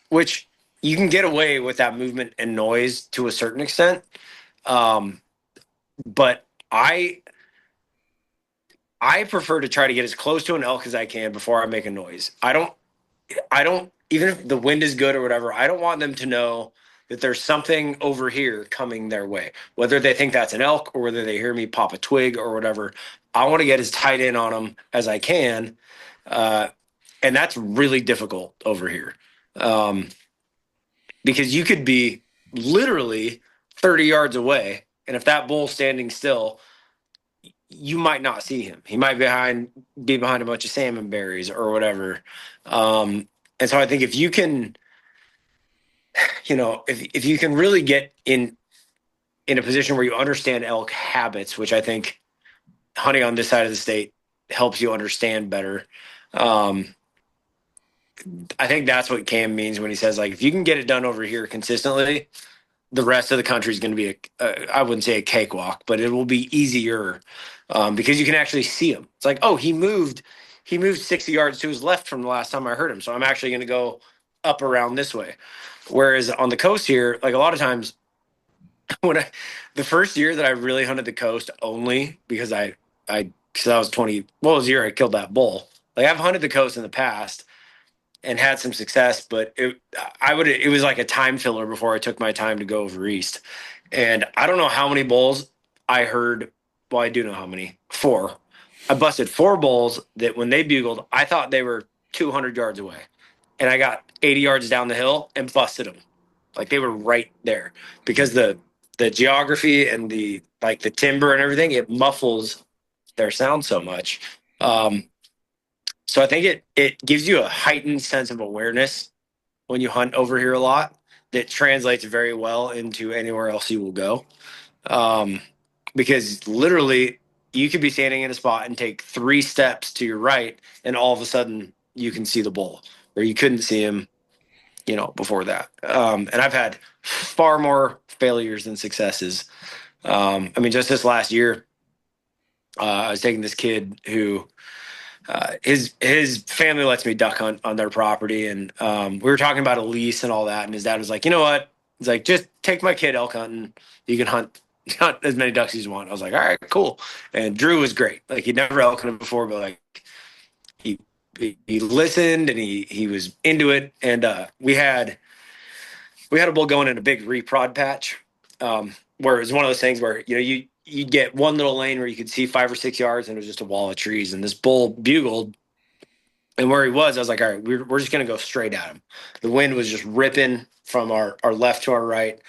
which you can get away with that movement and noise to a certain extent. But I prefer to try to get as close to an elk as I can before I make a noise. I don't, even if the wind is good or whatever, I don't want them to know that there's something over here coming their way, whether they think that's an elk or whether they hear me pop a twig or whatever. I want to get as tight in on them as I can. And that's really difficult over here. Because you could be literally 30 yards away. And if that bull's standing still, you might not see him. He might be behind a bunch of salmon berries or whatever. And so I think if you can, if you can really get in a position where you understand elk habits, which I think hunting on this side of the state helps you understand better. I think that's what Cam means when he says, like, if you can get it done over here consistently, the rest of the country is going to be I wouldn't say a cakewalk, but it will be easier because you can actually see him. It's like, oh, he moved 60 yards to his left from the last time I heard him. So I'm actually going to go up around this way. Whereas on the coast here, like a lot of times when the first year that I really hunted the coast only because because I was 20, what was the year I killed that bull? Like I've hunted the coast in the past and had some success, but it was like a time filler before I took my time to go over east. And I don't know how many bulls I heard. Well, I do know how many. Four. I busted four bulls that when they bugled, I thought they were 200 yards away. And I got 80 yards down the hill and busted them. Like they were right there because the geography and the like the timber and everything, it muffles their sound so much. So I think it gives you a heightened sense of awareness when you hunt over here a lot that translates very well into anywhere else you will go. Um, because literally you could be standing in a spot and take 3 steps to your right and all of a sudden you can see the bull or you couldn't see him, before that. And I've had far more failures than successes. I mean, just this last year, I was taking this kid who his family lets me duck hunt on their property, and we were talking about a lease and all that. And his dad was like, "You know what?" He's like, "Just take my kid elk hunting. You can hunt as many ducks as you want." I was like, "All right, cool." And Drew was great. Like he'd never elk hunted before, but like he he listened and he was into it. And we had a bull going in a big reprod patch, where it was one of those things where you get one little lane where you could see 5 or 6 yards and it was just a wall of trees. And this bull bugled, and where he was, I was like, all right, we're just gonna go straight at him. The wind was just ripping from our left to our right.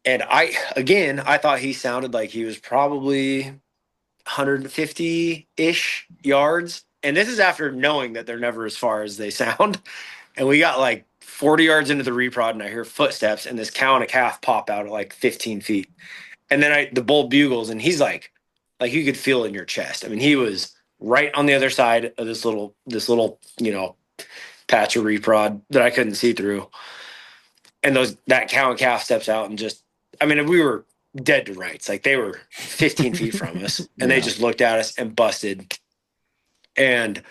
And I thought he sounded like he was probably 150-ish yards. And this is after knowing that they're never as far as they sound. And we got like 40 yards into the reprod and I hear footsteps and this cow and a calf pop out at like 15 feet. And then the bull bugles and he's like you could feel it in your chest. I mean, he was right on the other side of this little, patch of reprod that I couldn't see through. And that cow and calf steps out and just, I mean, we were dead to rights. Like they were 15 feet from us and they just looked at us and busted. And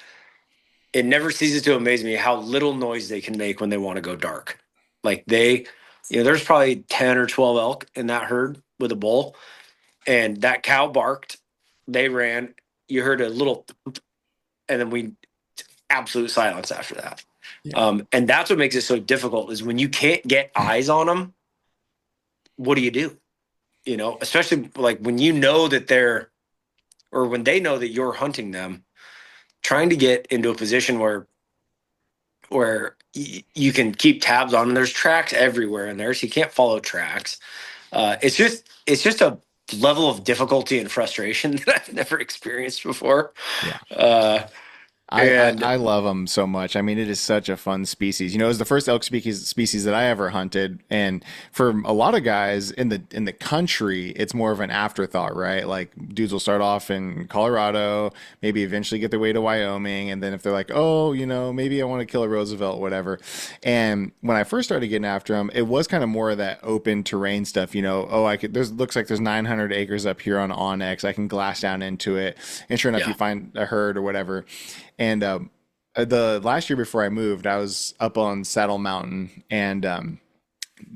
it never ceases to amaze me how little noise they can make when they want to go dark. Like there's probably 10 or 12 elk in that herd with a bull, and that cow barked, they ran, you heard a little, and then absolute silence after that. Yeah. And that's what makes it so difficult is when you can't get eyes on them, what do you do? Especially like when you know that when they know that you're hunting them, trying to get into a position where you can keep tabs on them. There's tracks everywhere in there, so you can't follow tracks. It's just a level of difficulty and frustration that I've never experienced before. Yeah. I love them so much. I mean, it is such a fun species. It was the first elk species that I ever hunted, and for a lot of guys in the country, it's more of an afterthought, right? Like dudes will start off in Colorado, maybe eventually get their way to Wyoming, and then if they're like, oh, maybe I want to kill a Roosevelt, whatever. And when I first started getting after them, it was kind of more of that open terrain stuff. Looks like there's 900 acres up here on Onyx. I can glass down into it, and sure enough, you find a herd or whatever. And the last year before I moved, I was up on Saddle Mountain, and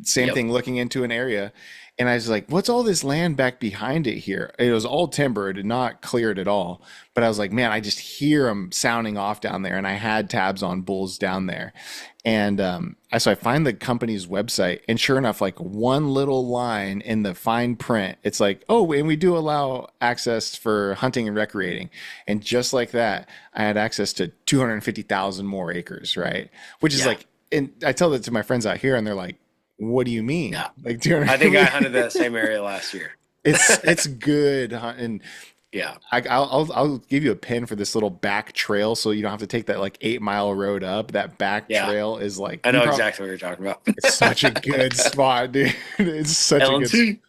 same thing, looking into an area, and I was like, "What's all this land back behind it here?" It was all timbered, not cleared at all. But I was like, "Man, I just hear them sounding off down there," and I had tabs on bulls down there, and so I find the company's website, and sure enough, like one little line in the fine print, it's like, "Oh, and we do allow access for hunting and recreating," and just like that, I had access to 250,000 more acres, right? Which is like, and I tell that to my friends out here, and they're like, "What do you mean?" Yeah. Like, I think I hunted that same area last year. It's good hunting. Yeah, I'll give you a pin for this little back trail, so you don't have to take that like 8 mile road up. That back trail is like, I know exactly what you're talking about. It's such a good spot, dude. It's such a good.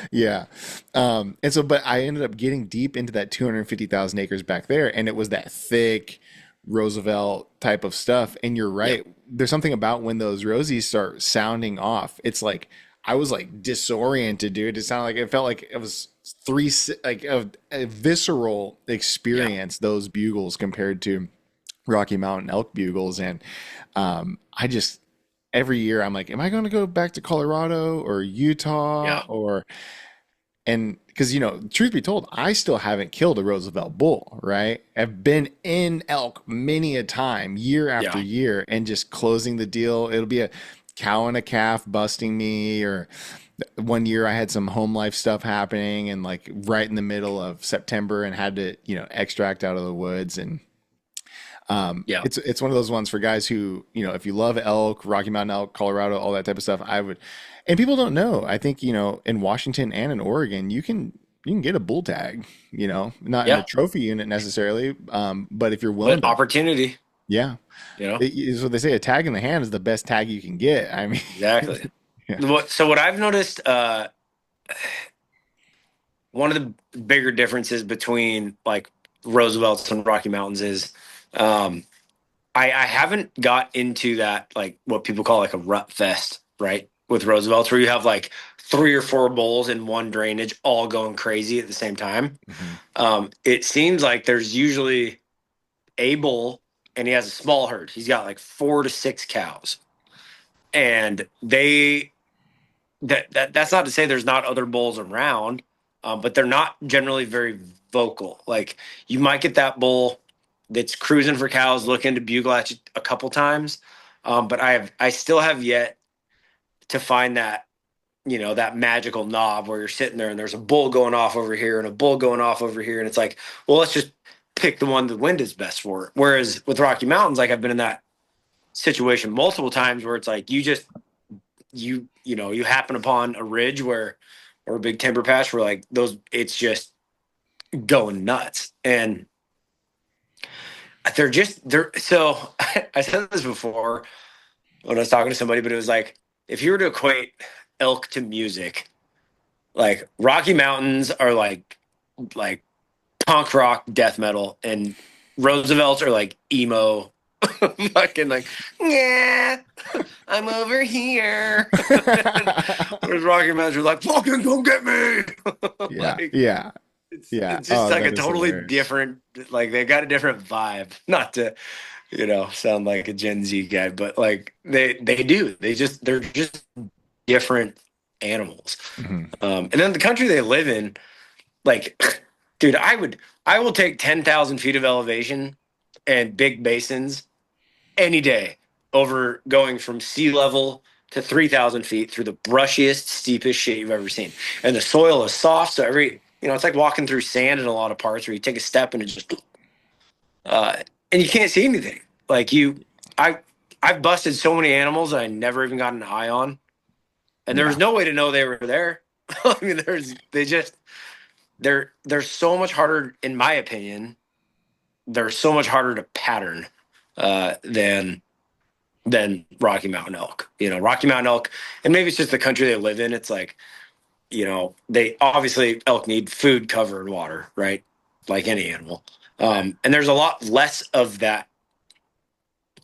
Yeah. And so, but I ended up getting deep into that 250,000 acres back there, and it was that thick Roosevelt type of stuff. And you're right. Yep. There's something about when those Rosies start sounding off. It's like I was like disoriented, dude. It felt like it was a visceral experience. Those bugles compared to Rocky Mountain elk bugles. And I just, every year I'm like, am I going to go back to Colorado or Utah Yeah. or, and because, truth be told, I still haven't killed a Roosevelt bull, right? I've been in elk many a time, year after Yeah. year, and just closing the deal. It'll be a cow and a calf busting me, or one year I had some home life stuff happening and like right in the middle of September and had to, extract out of the woods. And Yeah. it's one of those ones for guys who, if you love elk, Rocky Mountain elk, Colorado, all that type of stuff, I would, and people don't know. I think, in Washington and in Oregon, you can get a bull tag, not in a Yeah. trophy unit necessarily. But if you're willing But to, opportunity, yeah, you know? is what they say. A tag in the hand is the best tag you can get. I mean, Exactly. yeah. So what I've noticed, one of the bigger differences between like Roosevelt's and Rocky Mountains is, um, I haven't got into that, like what people call like a rut fest, right? With Roosevelt's, where you have like 3 or 4 bulls in one drainage all going crazy at the same time. Mhm. It seems like there's usually a bull and he has a small herd. He's got like 4 to 6 cows. And that's not to say there's not other bulls around, but they're not generally very vocal. Like you might get that bull that's cruising for cows, looking to bugle at you a couple times, but I still have yet to find that, that magical knob where you're sitting there and there's a bull going off over here and a bull going off over here, and it's like, well, let's just pick the one the wind is best for. Whereas with Rocky Mountains, like I've been in that situation multiple times where it's like you happen upon a ridge where or a big timber patch where like those it's just going nuts. And they're so I said this before when I was talking to somebody, but it was like if you were to equate elk to music, like Rocky Mountains are like punk rock death metal, and Roosevelt's are like emo fucking like, yeah, I'm over here. Where's Rocky Mountains are like, fucking come get me. Yeah, Like yeah, yeah. it's just Oh, like a that is totally hilarious. different, like they got a different vibe. Not to, sound like a Gen Z guy, but like they do. They're just different animals. Mhm. And then the country they live in, like, dude, I will take 10,000 feet of elevation and big basins any day over going from sea level to 3,000 feet through the brushiest, steepest shit you've ever seen. And the soil is soft, so it's like walking through sand in a lot of parts where you take a step and it just, uh, and you can't see anything. Like I, I've busted so many animals that I never even got an eye on, and there was Yeah. no way to know they were there. I mean, they're so much harder, in my opinion. They're so much harder to pattern than Rocky Mountain elk. Rocky Mountain elk, and maybe it's just the country they live in. It's like, they obviously elk need food, cover, and water, right? Like any animal. And there's a lot less of that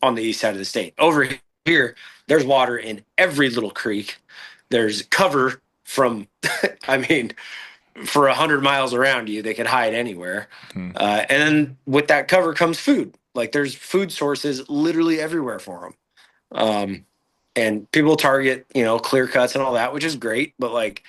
on the east side of the state. Over here, there's water in every little creek. There's cover from, I mean, for 100 miles around you, they could hide anywhere. Mhm. And then with that cover comes food. Like there's food sources literally everywhere for them. And people target, clear cuts and all that, which is great. But like,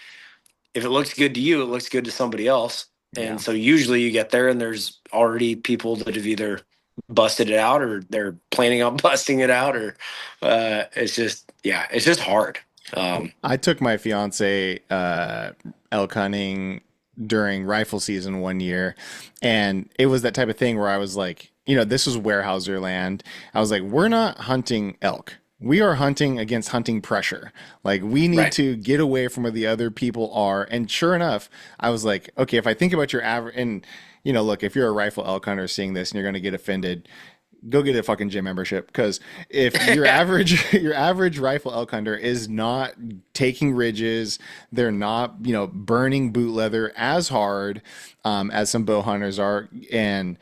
if it looks good to you, it looks good to somebody else. And Yeah. so usually you get there and there's already people that have either busted it out or they're planning on busting it out, or it's just hard. I took my fiance elk hunting during rifle season one year, and it was that type of thing where I was like, this was Weyerhaeuser land. I was like, we're not hunting elk. We are hunting against hunting pressure. Like we need Right. to get away from where the other people are. And sure enough, I was like, okay, if I think about your average, and look, if you're a rifle elk hunter seeing this and you're going to get offended, go get a fucking gym membership, because if your average your average rifle elk hunter is not taking ridges, they're not burning boot leather as hard as some bow hunters are. And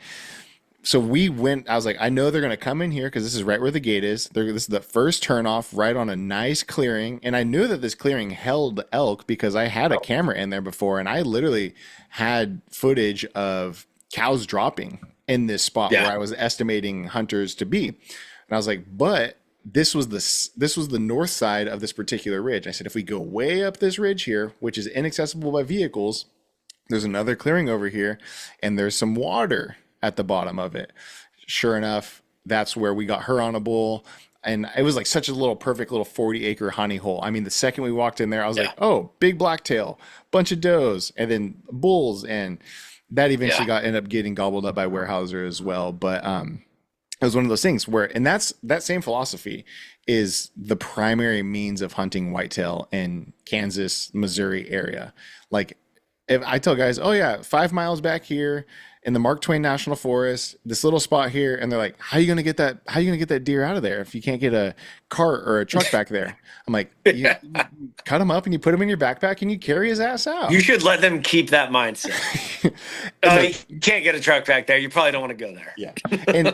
so we went, I was like, I know they're going to come in here because this is right where the gate is. This is the first turnoff right on a nice clearing. And I knew that this clearing held elk because I had a camera in there before, and I literally had footage of cows dropping in this spot where Yeah. I was estimating hunters to be. And I was like, but this was the north side of this particular ridge. I said, if we go way up this ridge here, which is inaccessible by vehicles, there's another clearing over here, and there's some water at the bottom of it. Sure enough, that's where we got her on a bull. And it was like such a little perfect little 40-acre honey hole. I mean, the second we walked in there, I was Yeah. like, oh, big blacktail, bunch of does, and then bulls. And that eventually Yeah. ended up getting gobbled up by Weyerhaeuser as well. But it was one of those things where, and that same philosophy is the primary means of hunting whitetail in Kansas, Missouri area. Like, if I tell guys, oh yeah, 5 miles back here in the Mark Twain National Forest, this little spot here, and they're like, how are you gonna get that? How are you gonna get that deer out of there if you can't get a cart or a truck back there? I'm like, you cut him up and you put him in your backpack and you carry his ass out. You should let them keep that mindset. Like, You can't get a truck back there. You probably don't want to go there. yeah,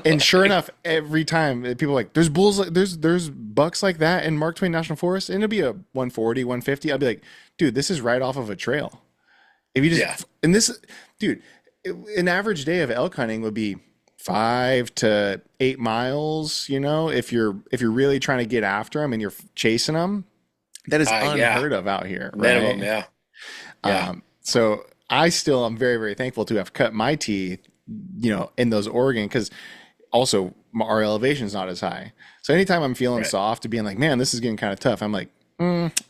and sure enough, every time people are like, there's bulls, there's bucks like that in Mark Twain National Forest, and it'll be a 140, 150. I'll be like, dude, this is right off of a trail. If you just Yeah. and this, dude, an average day of elk hunting would be 5 to 8 miles. You know, if you're really trying to get after them and you're chasing them, that is Yeah. unheard of out here, Minimum, right? yeah. Yeah. So I'm very, very thankful to have cut my teeth, in those Oregon, because also our elevation is not as high. So anytime I'm feeling Right. soft to being like, man, this is getting kind of tough, I'm like,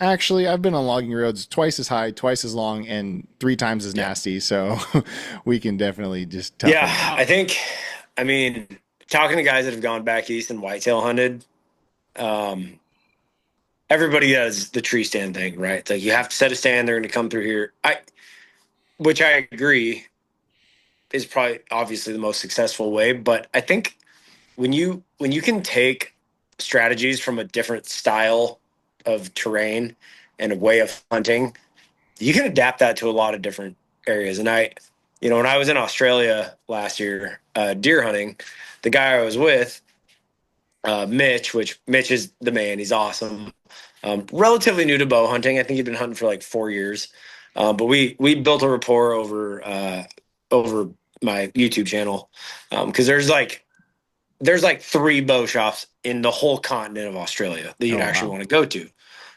actually, I've been on logging roads twice as high, twice as long, and 3 times as nasty. So we can definitely just tough it Yeah. out. I mean, talking to guys that have gone back east and whitetail hunted, um, everybody does the tree stand thing, right? Like you have to set a stand, they're going to come through here. Which I agree is probably obviously the most successful way. But I think when you can take strategies from a different style of terrain and a way of hunting, you can adapt that to a lot of different areas. And when I was in Australia last year, deer hunting, the guy I was with, Mitch, which Mitch is the man, he's awesome. Relatively new to bow hunting. I think he'd been hunting for like 4 years. But we built a rapport over my YouTube channel. Because there's like 3 bow shops in the whole continent of Australia that you'd Oh, actually wow. want to go to.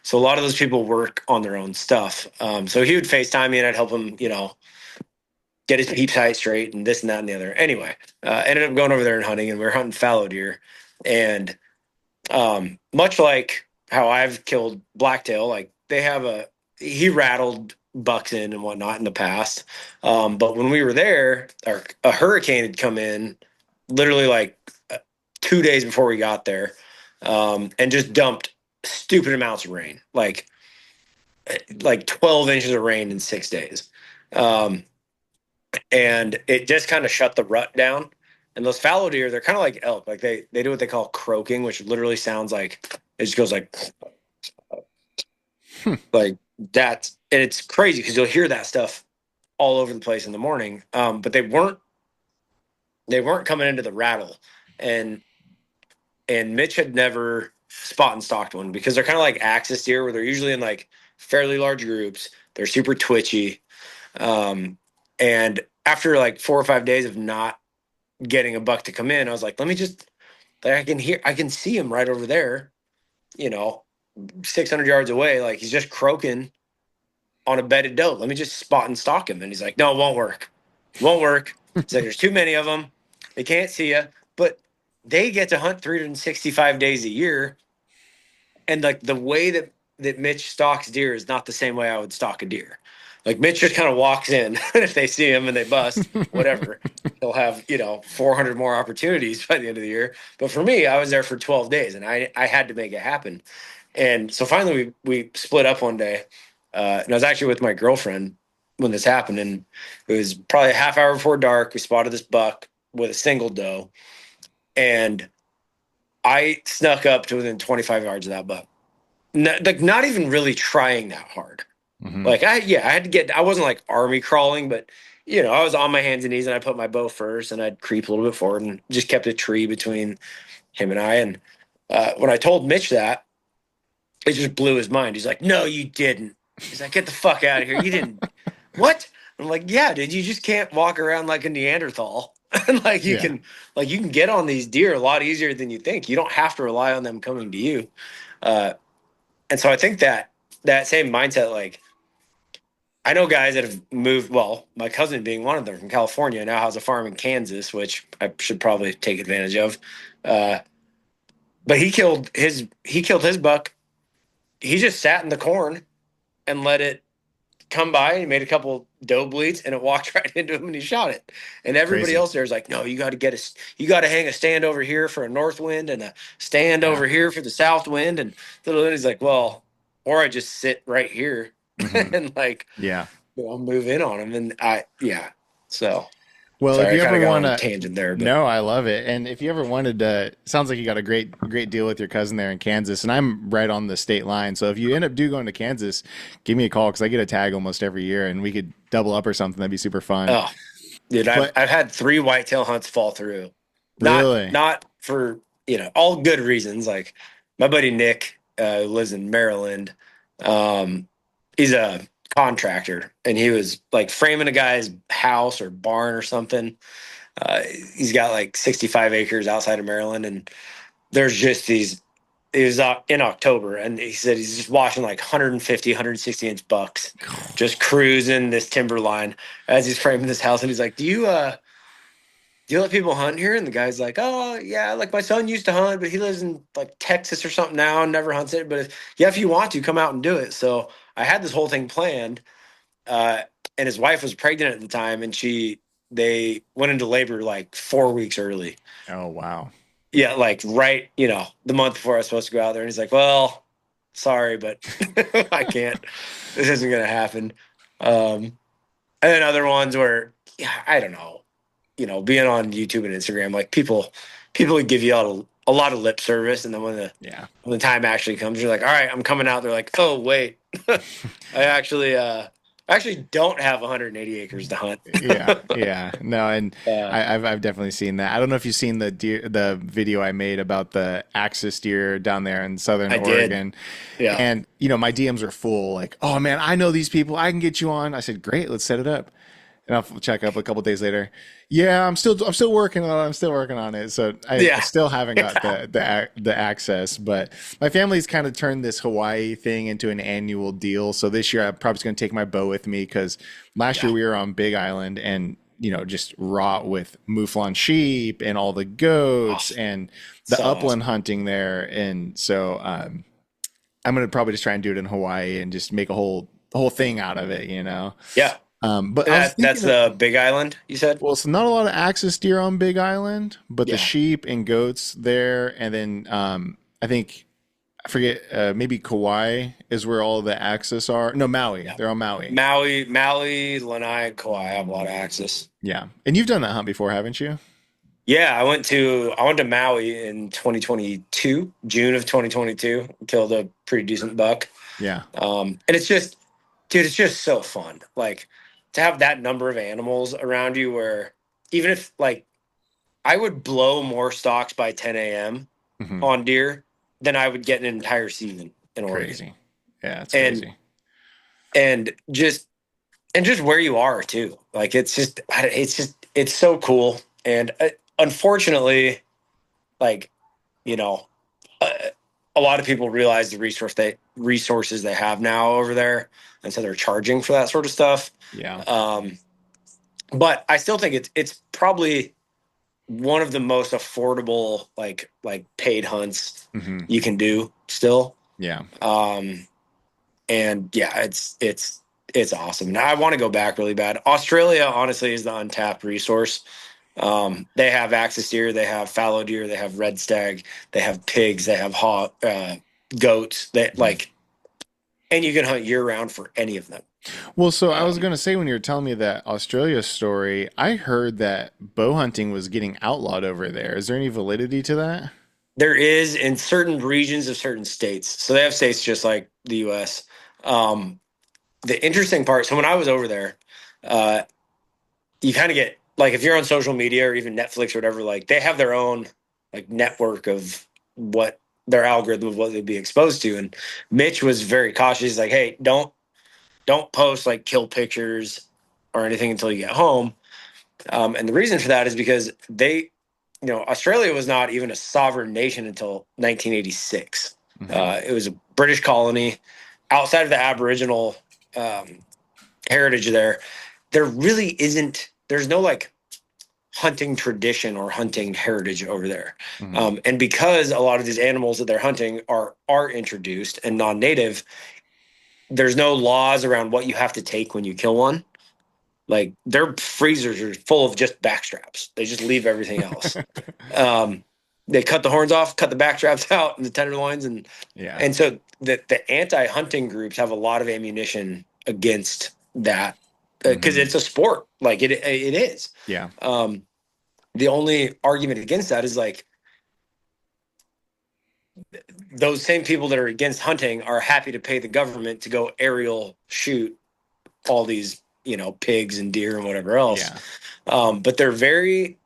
So a lot of those people work on their own stuff. So he would FaceTime me and I'd help him, get his peep sight straight and this and that and the other. Anyway, ended up going over there and hunting, and we were hunting fallow deer. And much like how I've killed blacktail, like he rattled bucks in and whatnot in the past. But when we were there, a hurricane had come in literally like 2 days before we got there, and just dumped stupid amounts of rain, like 12 inches of rain in 6 days. And it just kind of shut the rut down. And those fallow deer, they're kind of like elk. Like they do what they call croaking, which literally sounds like it just goes like that. And it's crazy because you'll hear that stuff all over the place in the morning. But they weren't coming into the rattle. And Mitch had never spot and stalked one because they're kind of like axis deer, where they're usually in like fairly large groups. They're super twitchy. And after like 4 or 5 days of not getting a buck to come in, I was like, I can see him right over there, 600 yards away. Like he's just croaking on a bedded doe. Let me just spot and stalk him. And he's like, no, it won't work. It won't work. He's like, there's too many of them. They can't see you, but they get to hunt 365 days a year. And like the way that Mitch stalks deer is not the same way I would stalk a deer. Like Mitch just kind of walks in, and if they see him and they bust, whatever, he'll have 400 more opportunities by the end of the year. But for me, I was there for 12 days, and I had to make it happen. And so finally, we split up one day, and I was actually with my girlfriend when this happened, and it was probably a half hour before dark. We spotted this buck with a single doe, and I snuck up to within 25 yards of that buck. Not even really trying that hard. Mhm. Like I had to I wasn't like army crawling, but I was on my hands and knees, and I put my bow first and I'd creep a little bit forward and just kept a tree between him and I. And when I told Mitch that, it just blew his mind. He's like, no, you didn't. He's like, get the fuck out of here. You didn't. What? I'm like, yeah, dude, you just can't walk around like a Neanderthal And Yeah. you can get on these deer a lot easier than you think. You don't have to rely on them coming to you. Uh, and so I think that same mindset, like I know guys that have moved. Well, my cousin being one of them from California now has a farm in Kansas, which I should probably take advantage of. Uh, but he killed his buck. He just sat in the corn and let it come by. He made a couple doe bleeds and it walked right into him and he shot it. And everybody Crazy. else there is like, no, you got to hang a stand over here for a north wind and a stand Yeah. over here for the south wind. And little Lindy's like, well, or I just sit right here Hmm. and like, Yeah. move in on him. And yeah. So Well, if sorry, I you kind ever of got want on a to, tangent there, but no, I love it. And if you ever wanted to, sounds like you got a great deal with your cousin there in Kansas, and I'm right on the state line. So if you end up going to Kansas, give me a call because I get a tag almost every year, and we could double up or something. That'd be super fun. oh, dude, But I've had 3 whitetail hunts fall through. Not really, not for, all good reasons. Like my buddy Nick, who lives in Maryland, um, he's a contractor and he was like framing a guy's house or barn or something. He's got like 65 acres outside of Maryland, and there's just these. It was in October, and he said he's just watching like 150, 160-inch bucks, just cruising this timber line as he's framing this house. And he's like, do you let people hunt here? And the guy's like, oh yeah, like my son used to hunt, but he lives in like Texas or something now and never hunts it. But yeah, if you want to, come out and do it. So I had this whole thing planned, uh, and his wife was pregnant at the time, and they went into labor like 4 weeks early. oh wow, Yeah, like right, the month before I was supposed to go out there, and he's like, well, sorry, but I can't. This isn't gonna happen. Um, and then other ones where, yeah, I don't know, being on YouTube and Instagram, like people would give you a lot of lip service, and then yeah. when the time actually comes, you're like, all right, I'm coming out. They're like, oh wait, I actually don't have 180 acres to hunt. Yeah, yeah, no, and uh, I've definitely seen that. I don't know if you've seen the video I made about the axis deer down there in Southern I did, Oregon, yeah, and my DMs are full. Like, oh man, I know these people. I can get you on. I said, great, let's set it up. And I'll check up a couple days later. Yeah, I'm still working on it. I'm still working on it. So I yeah, still haven't got the access, but my family's kind of turned this Hawaii thing into an annual deal. So this year I'm probably going to take my bow with me because last yeah, year we were on Big Island and just wrought with mouflon sheep and all the oh, goats and the so upland awesome, hunting there. And so I'm going to probably just try and do it in Hawaii and just make a whole thing out of it. yeah. But And I was that's thinking, the Big Island, you said? well, it's not a lot of axis deer on Big Island, but the Yeah. sheep and goats there, and then I think I forget maybe Kauai is where all the axis are. No, Maui. Yeah. They're on Maui. Maui, Lanai, and Kauai have a lot of access. Yeah, and you've done that hunt before, haven't you? Yeah, I went to Maui in 2022, June of 2022, killed a pretty decent buck. Yeah. And it's just, dude, it's just so fun. Like to have that number of animals around you where even if like I would blow more stalks by 10 a.m. Hmm. on deer than I would get an entire season in Oregon. Crazy. Yeah, it's And crazy. and just where you are too. Like it's so cool. And unfortunately, like you know, uh, a lot of people realize the resources they have now over there, and so they're charging for that sort of stuff. Yeah. Um, but I still think it's probably one of the most affordable like paid hunts Hmm. you can do still. Yeah. Um, and yeah, it's awesome. Now I want to go back really bad. Australia, honestly, is the untapped resource. They have axis deer, they have fallow deer, they have red stag, they have pigs, they have goats. That Mhm. like, and you can hunt year round for any of them. Well, so I was Um, gonna say when you were telling me that Australia story, I heard that bow hunting was getting outlawed over there. Is there any validity to that? there is in certain regions of certain states, so they have states just like the U.S. Um, the interesting part. So when I was over there, uh, you kind of get like if you're on social media or even Netflix or whatever, like they have their own like network of what their algorithm of what they'd be exposed to. And Mitch was very cautious. He's like, hey, don't post like kill pictures or anything until you get home. And the reason for that is because Australia was not even a sovereign nation until 1986. Mm-hmm. It was a British colony. Outside of the Aboriginal heritage there really isn't, there's no like hunting tradition or hunting heritage over there. Mm-hmm. And because a lot of these animals that they're hunting are introduced and non-native, there's no laws around what you have to take when you kill one. Like their freezers are full of just backstraps. They just leave everything else. Um, they cut the horns off, cut the backstraps out, and the tenderloins, and Yeah. and so the anti-hunting groups have a lot of ammunition against that because Mm-hmm. it's a sport. Like it is. Yeah. Um, the only argument against that is like those same people that are against hunting are happy to pay the government to go aerial shoot all these pigs and deer and whatever else. Yeah. But they're very.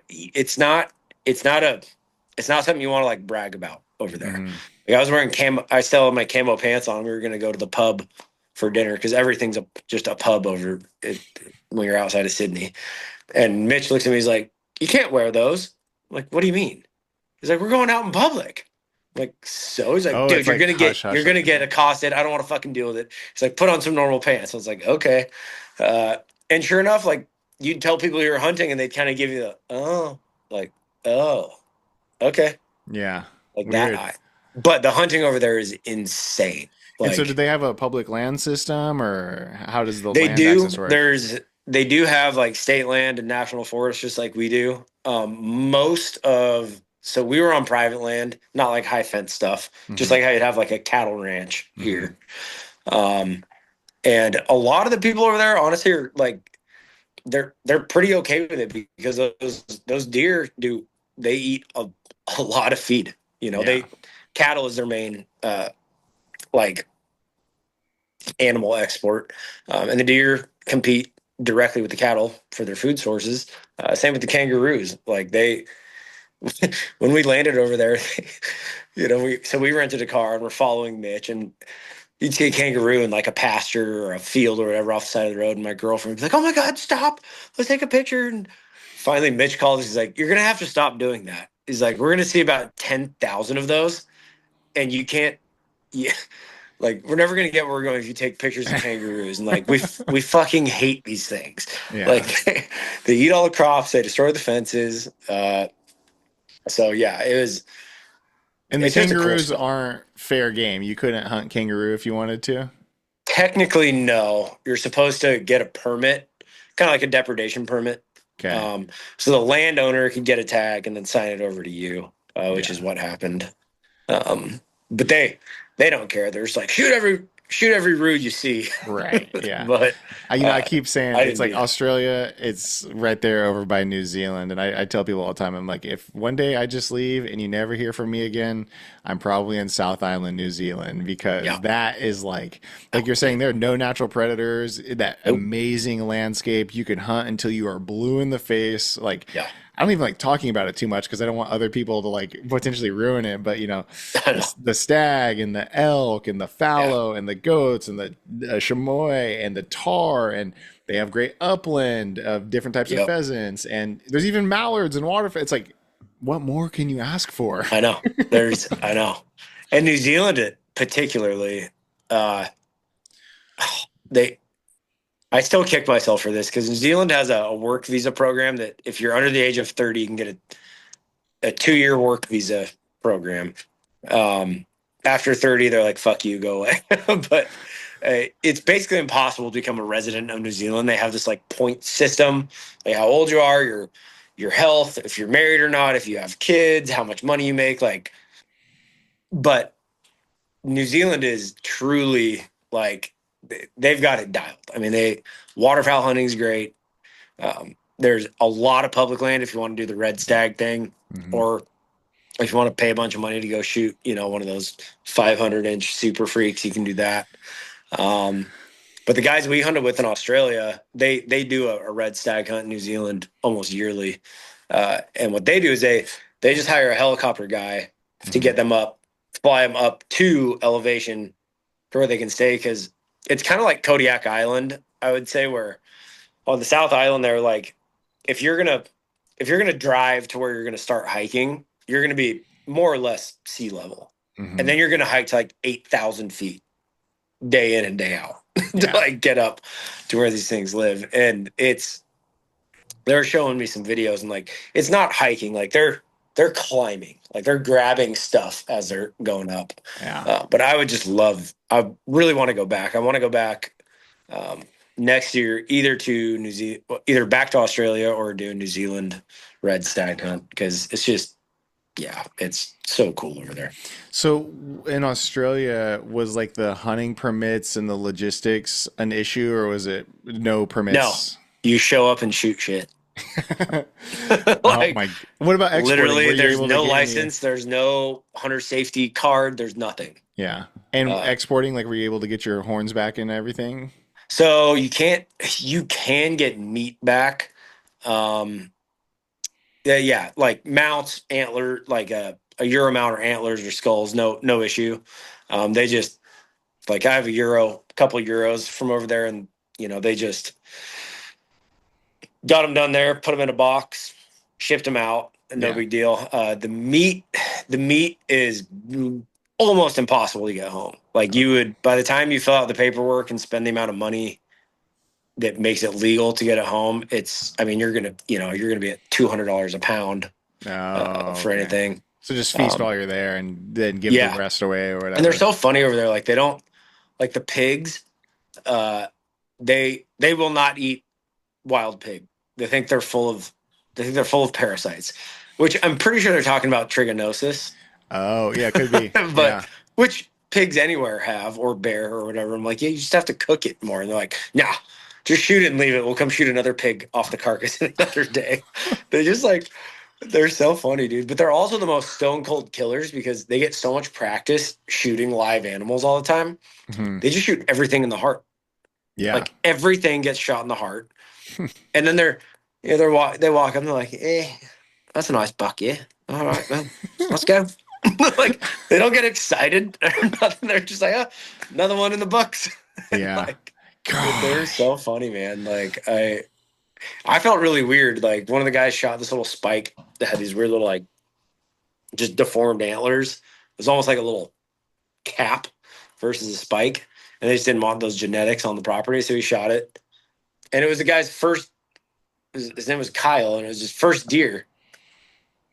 It's not. It's not a. It's not something you want to like brag about over there. Mm-hmm. Like I was wearing camo. I still have my camo pants on. We were gonna go to the pub for dinner because everything's just a pub over it when you're outside of Sydney. And Mitch looks at me. He's like, "You can't wear those." I'm like, what do you mean? He's like, "We're going out in public." I'm like, so he's like, Oh, dude, it's you're like gonna get hush hush you're like gonna get that. accosted. I don't want to fucking deal with it. He's like, put on some normal pants. I was like, okay. And sure enough, like you'd tell people you're hunting, and they'd kind of give you the like oh, okay, Yeah. like that Weird. eye. But the hunting over there is insane. And so, did Like they have a public land system, or how does the they land access do. work? They do have like state land and national forests, just like we do. So we were on private land, not like high fence stuff, just Mm-hmm. like how you'd have like a cattle ranch Mm-hmm. here. Um, and a lot of the people over there, honestly, are like they're pretty okay with it because those deer they eat a lot of feed. Yeah. They cattle is their main like animal export, and the deer compete directly with the cattle for their food sources. Same with the kangaroos. Like when we landed over there, we rented a car and we're following Mitch, and you'd see a kangaroo in like a pasture or a field or whatever off the side of the road, and my girlfriend would be like, "Oh my god, stop! Let's take a picture." And finally, Mitch calls. He's like, "You're gonna have to stop doing that." He's like, "We're gonna see about 10,000 of those, and you can't." Yeah, like we're never gonna get where we're going if you take pictures of kangaroos. And like we fucking hate these things. Like Yeah. they eat all the crops, they destroy the fences. So yeah, And the it's just a cool kangaroos spot. aren't fair game. You couldn't hunt kangaroo if you wanted to. Technically, no. You're supposed to get a permit, kind of like a depredation permit. Okay. Um, so the landowner could get a tag and then sign it over to you, which is Yeah. what happened. But they don't care. They're just like shoot every rood you see. Right. Yeah. But I uh, keep saying I it's didn't like do that. Australia. It's right there over by New Zealand, and I tell people all the time, I'm like, if one day I just leave and you never hear from me again, I'm probably in South Island, New Zealand, because Yeah. that is like you're saying, there are no natural predators. That Nope. amazing landscape. You can hunt until you are blue in the face. Like, Yeah. I don't even like talking about it too much because I don't want other people to like potentially ruin it. But I know. the stag and the elk and the Yeah. fallow and the goats and the chamois and the tar, and they have great upland of different types of Yep. pheasants, and there's even mallards and waterfowl. It's like, what more can you ask for? I know. I know. And New Zealand, particularly, uh, they I still kick myself for this because New Zealand has a work visa program that if you're under the age of 30, you can get a 2-year work visa program. Um, After 30, they're like, fuck you, go away. But it's basically impossible to become a resident of New Zealand. They have this like point system, like how old you are, your health, if you're married or not, if you have kids, how much money you make. But New Zealand is truly like they've got it dialed. I mean, waterfowl hunting is great. There's a lot of public land if you want to do the red stag thing, Hmm. or if you want to pay a bunch of money to go shoot, one of those 500-inch super freaks, you can do that. Um, but the guys we hunted with in Australia, they do a red stag hunt in New Zealand almost yearly. And what they do is they just hire a helicopter guy to Hmm. get them up, fly them up to elevation to where they can stay, because it's kind of like Kodiak Island, I would say, where on the South Island they're like if you're gonna drive to where you're gonna start hiking, you're gonna be more or less sea level, and Hmm. then you're gonna hike to like 8,000 feet day in and day out to Yeah. like get up to where these things live. And they're showing me some videos, and like it's not hiking, like they're climbing, like they're grabbing stuff as they're going up. Yeah. But I really want to go back. I want to go back um, next year, either to New Zealand, either back to Australia or do a New Zealand red stag hunt, because it's just, yeah, it's so cool over there. So in Australia, was like the hunting permits and the logistics an issue, or was it no No, permits? you show up and shoot shit. Oh Like my. What about exporting? literally, Were you there's able to no get any? license, there's no hunter safety card, there's nothing. Yeah. And Uh, exporting, like, were you able to get your horns back and everything? so you can get meat back. Um, yeah, yeah, like mounts, antler, like a euro mount or antlers or skulls, no issue. They just like I have a couple euros from over there, and they just got them done there, put them in a box, shipped them out, no Yeah. big deal. The meat is almost impossible to get home. Like you would, by the time you fill out the paperwork and spend the amount of money that makes it legal to get it home, I mean, you're gonna be at $200 a pound Oh, for okay. anything. So just feast Um, while you're there and then give the yeah, rest away or and they're whatever. so funny over there. Like they don't like the pigs. Uh, they will not eat wild pig. They think they're full of parasites, which I'm pretty sure they're talking about trichinosis, Oh, yeah, could be. but Yeah. which pigs anywhere have, or bear or whatever. I'm like, yeah, you just have to cook it more. And they're like, nah, just shoot it and leave it. We'll come shoot another pig off the carcass another day. They just like they're so funny, dude. But they're also the most stone cold killers because they get so much practice shooting live animals all the time. Hmm. They just shoot everything in the heart. Yeah. Like everything gets shot in the heart. And then they walk up and they're like, that's a nice buck, yeah. All right, well, let's go. Like they don't get excited or nothing. They're just like, another one in the books. And Yeah. like they're Gosh. so funny, man. Like I felt really weird. Like one of the guys shot this little spike that had these weird little like just deformed antlers. It was almost like a little cap versus a spike. And they just didn't want those genetics on the property, so he shot it. And it was the guy's first. His name was Kyle, and it was his first deer.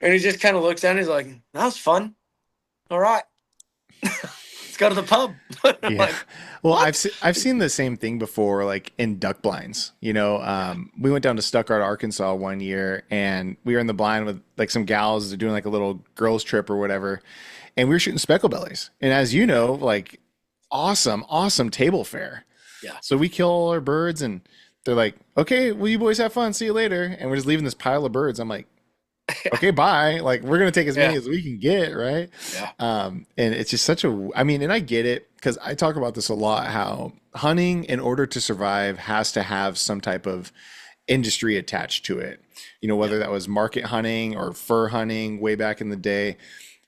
And he just kind of looks at it. He's like, "That was fun. All right, let's go to the pub." I'm Yeah. like, Well, what? I've seen the same thing before, like in duck blinds. Yeah, We went down to Stuttgart, Arkansas one year, and we were in the blind with like some gals doing like a little girls trip or whatever, and we were shooting speckle bellies. And as you know, like awesome, awesome table fare. yeah, So we kill all our birds, and they're like, "Okay, well, you boys have fun. See you later." And we're just leaving this pile of birds. I'm like, "Okay, bye." Like we're gonna take as many yeah, as we can get, right? yeah, And it's just such a, I mean, and I get it because I talk about this a lot, how hunting, in order to survive, has to have some type of industry attached to it. yeah, Whether that was market hunting or fur hunting way back in the day.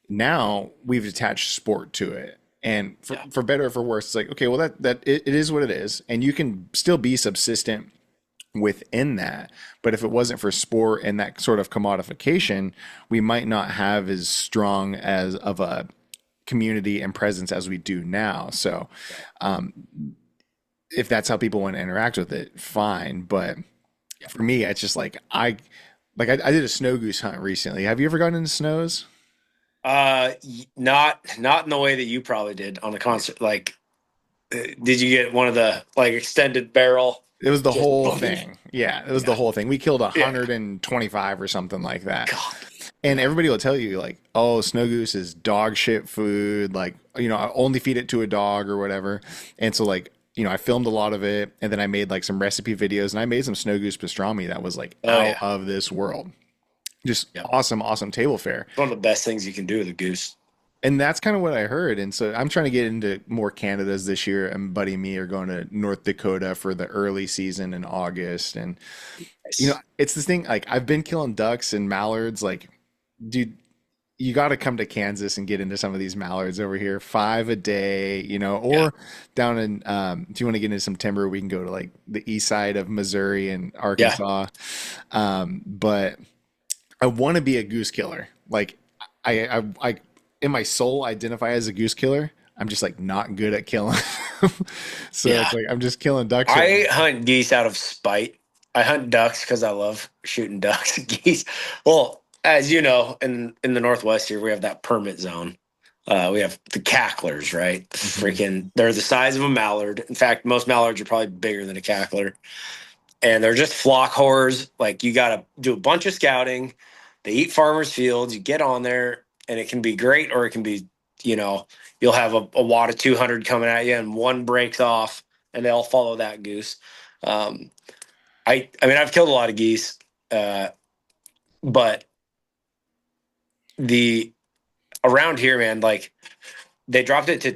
Now we've attached sport to it. And yeah, for better or for worse, it's like, okay, well, it is what it is. And you can still be subsistent within that. But if it wasn't for sport and that sort of commodification, we might not have as strong as of a community and presence as we do now. So right, if that's how people want to interact with it, fine. But yeah. for me, it's just like I did a snow goose hunt recently. Have you ever gotten into snows? Not in the way that you probably did on the concert. Like, did you get one of the like extended barrel? It was the Just whole boom. thing. Yeah, it was the Yeah, whole thing. We killed yeah. 125 or something like that. God, And yeah, everybody will tell you like, "Oh, snow goose is dog shit food. Like, I only feed it to a dog or whatever." And so like, I filmed a lot of it, and then I made like some recipe videos, and I made some snow goose pastrami that was like oh out yeah, of this world. Just yeah. awesome, awesome table fare. One of the best things you can do with a goose. And that's kind of what I heard. And so I'm trying to get into more Canadas this year. And Buddy and me are going to North Dakota for the early season in August. And Nice. it's this thing, like I've been killing ducks and mallards, like, dude, you got to come to Kansas and get into some of these mallards over here. 5 a day, Yeah. or down in, if you want to get into some timber, we can go to like the east side of Missouri and Yeah. Arkansas. But I want to be a goose killer. Like I in my soul identify as a goose killer. I'm just like not good at killing. So it's Yeah. like I'm just killing ducks right I now. hunt geese out of spite. I hunt ducks because I love shooting ducks. Geese. Well, as you know, in the Northwest here, we have that permit zone. We have the cacklers, right? Mhm. Freaking, they're the size of a mallard. In fact, most mallards are probably bigger than a cackler, and they're just flock whores. Like you got to do a bunch of scouting. They eat farmers' fields. You get on there, and it can be great, or it can be, you know, you'll have a wad of 200 coming at you, and one breaks off, and they all follow that goose. Um, I mean, I've killed a lot of geese, uh, but the around here, man, like they dropped it to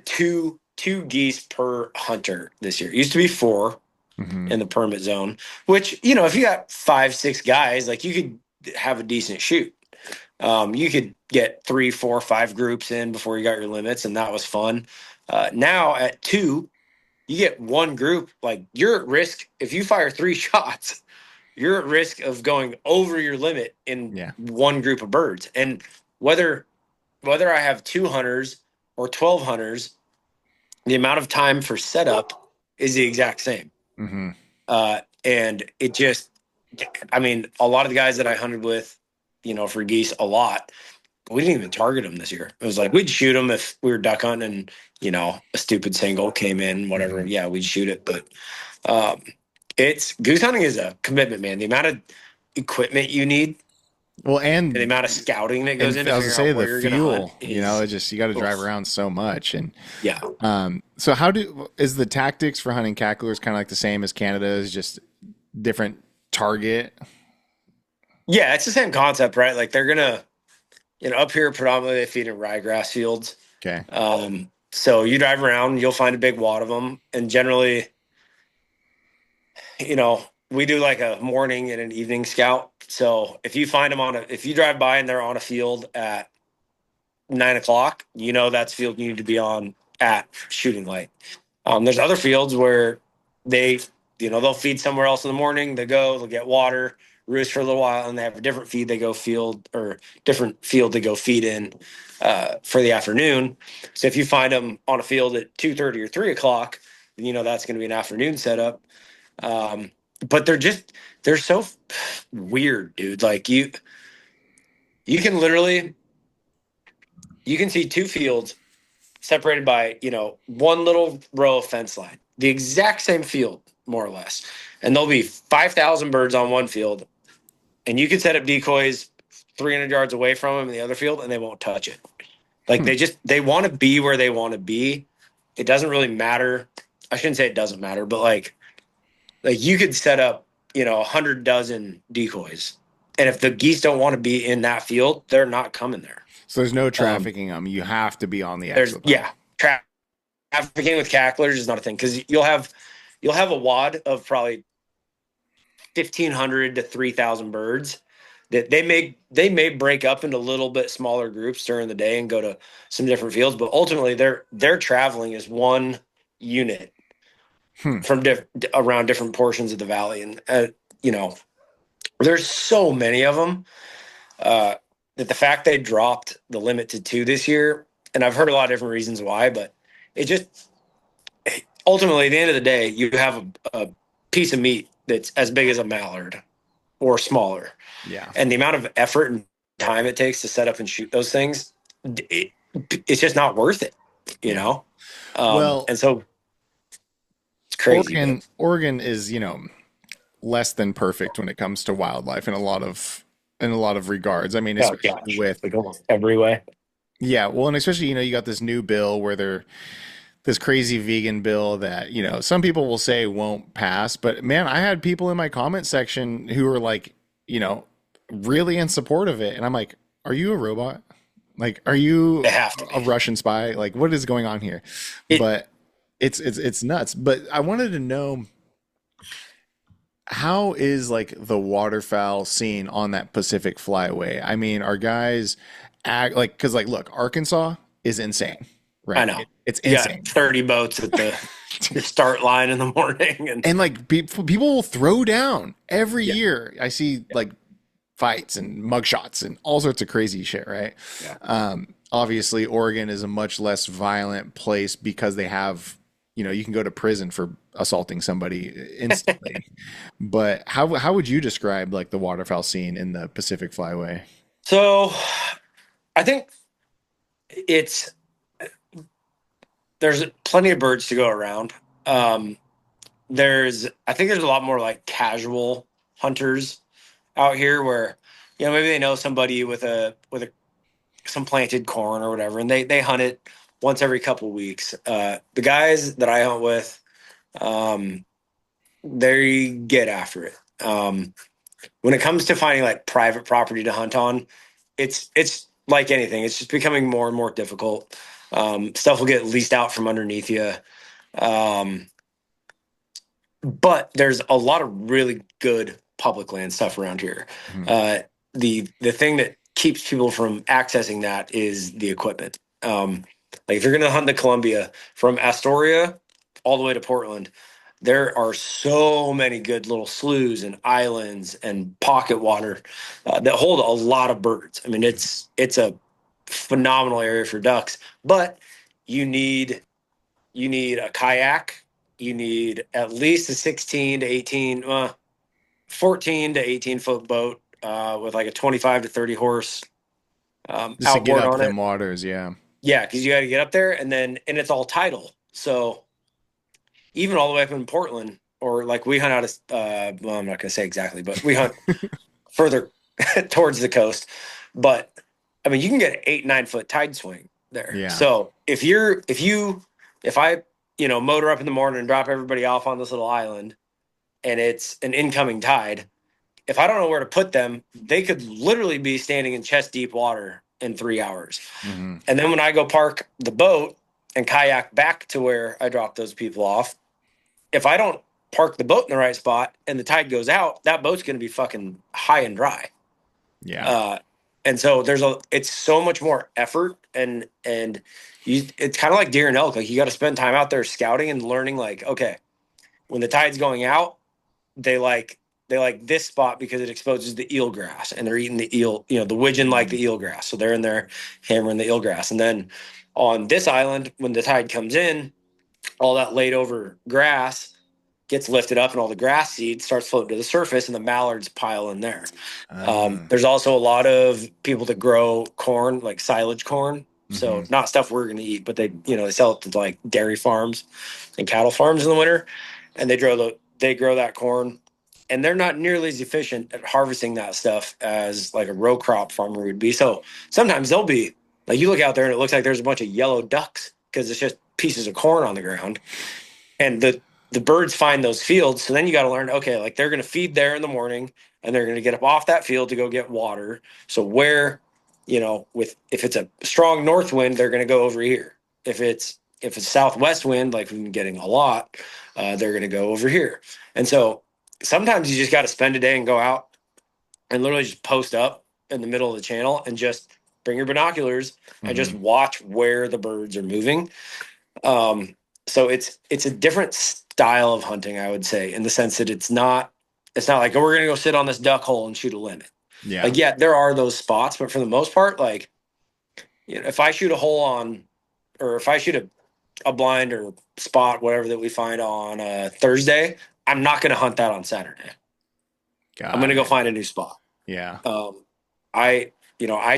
two geese per hunter this year. It used to be four Mhm. in the permit zone, which, you know, if you got 5, 6 guys, like you could have a decent shoot. You could get 3, 4, 5 groups in before you got your limits, and that was fun. Now at two, you get one group. Like you're at risk if you fire 3 shots. You're at risk of going over your limit in Yeah. one group of birds. And whether I have 2 hunters or 12 hunters, the amount of time for setup is the exact same. Mhm. And it just, I mean, a lot of the guys that I hunted with, you know, for geese a lot, we didn't even target them this year. It was like we'd shoot them if we were duck hunting and, you know, a stupid single came in, whatever. Mhm. Yeah, we'd shoot it. But um, it's goose hunting is a commitment, man. The amount of equipment you need Well, and the amount of scouting that goes and in to I was gonna figure out say where the you're going to hunt fuel, is, it just you got to drive oof. around so much. And Yeah. so is the tactics for hunting cacklers kind of like the same as Canada's, just different target? Yeah, it's the same concept, right? Like they're going to, you know, up here predominantly they feed in ryegrass fields. Okay. So you drive around, you'll find a big wad of them. And generally, you know, we do like a morning and an evening scout. So if you find them if you drive by and they're on a field at 9 o'clock, you know, that's field you need to be on at shooting light. There's other fields where they, you know, they'll feed somewhere else in the morning. They'll get water, roost for a little while, and they have a different feed they go field or different field to go feed in for the afternoon. So if you find them on a field at 2:30 or 3 o'clock, you know that's going to be an afternoon setup. Um, but they're so weird, dude. Like you can literally you can see two fields separated by, you know, one little row of fence line, the exact same field, more or less. And there'll be 5,000 birds on one field, and you can set up decoys 300 yards away from them in the other field, and they won't touch it. Like Hmm. they want to be where they want to be. It doesn't really matter. I shouldn't say it doesn't matter, but like you could set up, you know, 100 dozen decoys, and if the geese don't want to be in that field, they're not coming there. So there's no Um, trafficking them. You have to be on the X there's with them. yeah, trafficking with cacklers is not a thing because you'll have a wad of probably 1,500 to 3,000 birds that they may break up into a little bit smaller groups during the day and go to some different fields, but ultimately they're traveling as one unit Hmm. from around different portions of the valley, and you know there's so many of them that the fact they dropped the limit to two this year, and I've heard a lot of different reasons why, but it just ultimately, at the end of the day, you have a piece of meat that's as big as a mallard or smaller, Yeah. and the amount of effort and time it takes to set up and shoot those things, it, it's just not worth it, you Yeah. know. Well, And so it's crazy, but Oregon is, less than perfect when it comes to wildlife in a lot of regards. I mean, oh especially gosh, with like almost every way. yeah, well, and especially, you got this new bill where they're this crazy vegan bill that, some people will say won't pass, but man, I had people in my comment section who were like, you know, really in support of it. And I'm like, are you a robot? Like, are They you have to a be. Russian spy? Like, what is going on here? It But it's nuts. But I wanted to know, how is like the waterfowl scene on that Pacific Flyway? I mean, are guys like, because like, look, Arkansas is insane, I right? know. It's You got insane. 30 boats at the start line in the morning, and And like people will throw down every yeah, year. I see yeah, like fights and mugshots and all sorts of crazy shit, right? yeah. Obviously, Oregon is a much less violent place because they have, you can go to prison for assaulting somebody instantly. But how would you describe like the waterfowl scene in the Pacific Flyway? So I think it's there's plenty of birds to go around. Um, I think there's a lot more like casual hunters out here where, maybe they know somebody with some planted corn or whatever, and they hunt it once every couple weeks. The guys that I hunt with, um, they get after it. When it comes to finding like private property to hunt on, it's like anything. It's just becoming more and more difficult. Stuff will get leased out from underneath you. Um, but there's a lot of really good public land stuff around here. Mhm. The thing that keeps people from accessing that is the equipment. Like if you're going to hunt the Columbia from Astoria all the way to Portland, there are so many good little sloughs and islands and pocket water that hold a lot of birds. I mean, it's a phenomenal area for ducks, but you need you need a kayak. You need at least a 16 to 18, 14 to 18-foot boat with like a 25 to 30 horse Just to get outboard up on them it. waters, yeah. Yeah, because you got to get up there and it's all tidal. So even all the way up in Portland, or like we hunt out of, well, I'm not going to say exactly, but we hunt further towards the coast. But I mean, you can get an 8, 9 foot tide swing there. Yeah. So if I, motor up in the morning and drop everybody off on this little island and it's an incoming tide, if I don't know where to put them, they could literally be standing in chest deep water in 3 hours. Hmm. And then when I go park the boat and kayak back to where I drop those people off, if I don't park the boat in the right spot and the tide goes out, that boat's going to be fucking high and dry. Yeah. Uh, and so it's so much more effort it's kind of like deer and elk. Like you got to spend time out there scouting and learning like, okay, when the tide's going out, they like, they like this spot because it exposes the eelgrass and they're eating the eel, the widgeon like the eelgrass. So they're in there hammering the eelgrass. And then on this island, when the tide comes in, all that laid over grass gets lifted up and all the grass seed starts floating to the surface and the mallards pile in there. Uh, There's also a lot of people that grow corn, like silage corn. So mhm. not stuff we're going to eat, but they sell it to like dairy farms and cattle farms in the winter. And they grow that corn and they're not nearly as efficient at harvesting that stuff as like a row crop farmer would be. So sometimes they'll be like, you look out there and it looks like there's a bunch of yellow ducks because it's just pieces of corn on the ground. And the birds find those fields. So then you got to learn, okay, like they're going to feed there in the morning and they're going to get up off that field to go get water. So where, if it's a strong north wind, they're going to go over here. If it's southwest wind, like we've been getting a lot, they're going to go over here. And so sometimes you just got to spend a day and go out and literally just post up in the middle of the channel and just bring your binoculars and just Mhm. watch where the birds are moving. So it's a different style of hunting, I would say, in the sense that it's not like, oh, we're gonna go sit on this duck hole and shoot a limit. Yeah. Like, yeah, there are those spots, but for the most part, like, if I shoot a hole on, or if I shoot a blind or spot, whatever that we find on Thursday, I'm not gonna hunt that on Saturday. I'm Got gonna go it. find a new spot. Yeah. Um, I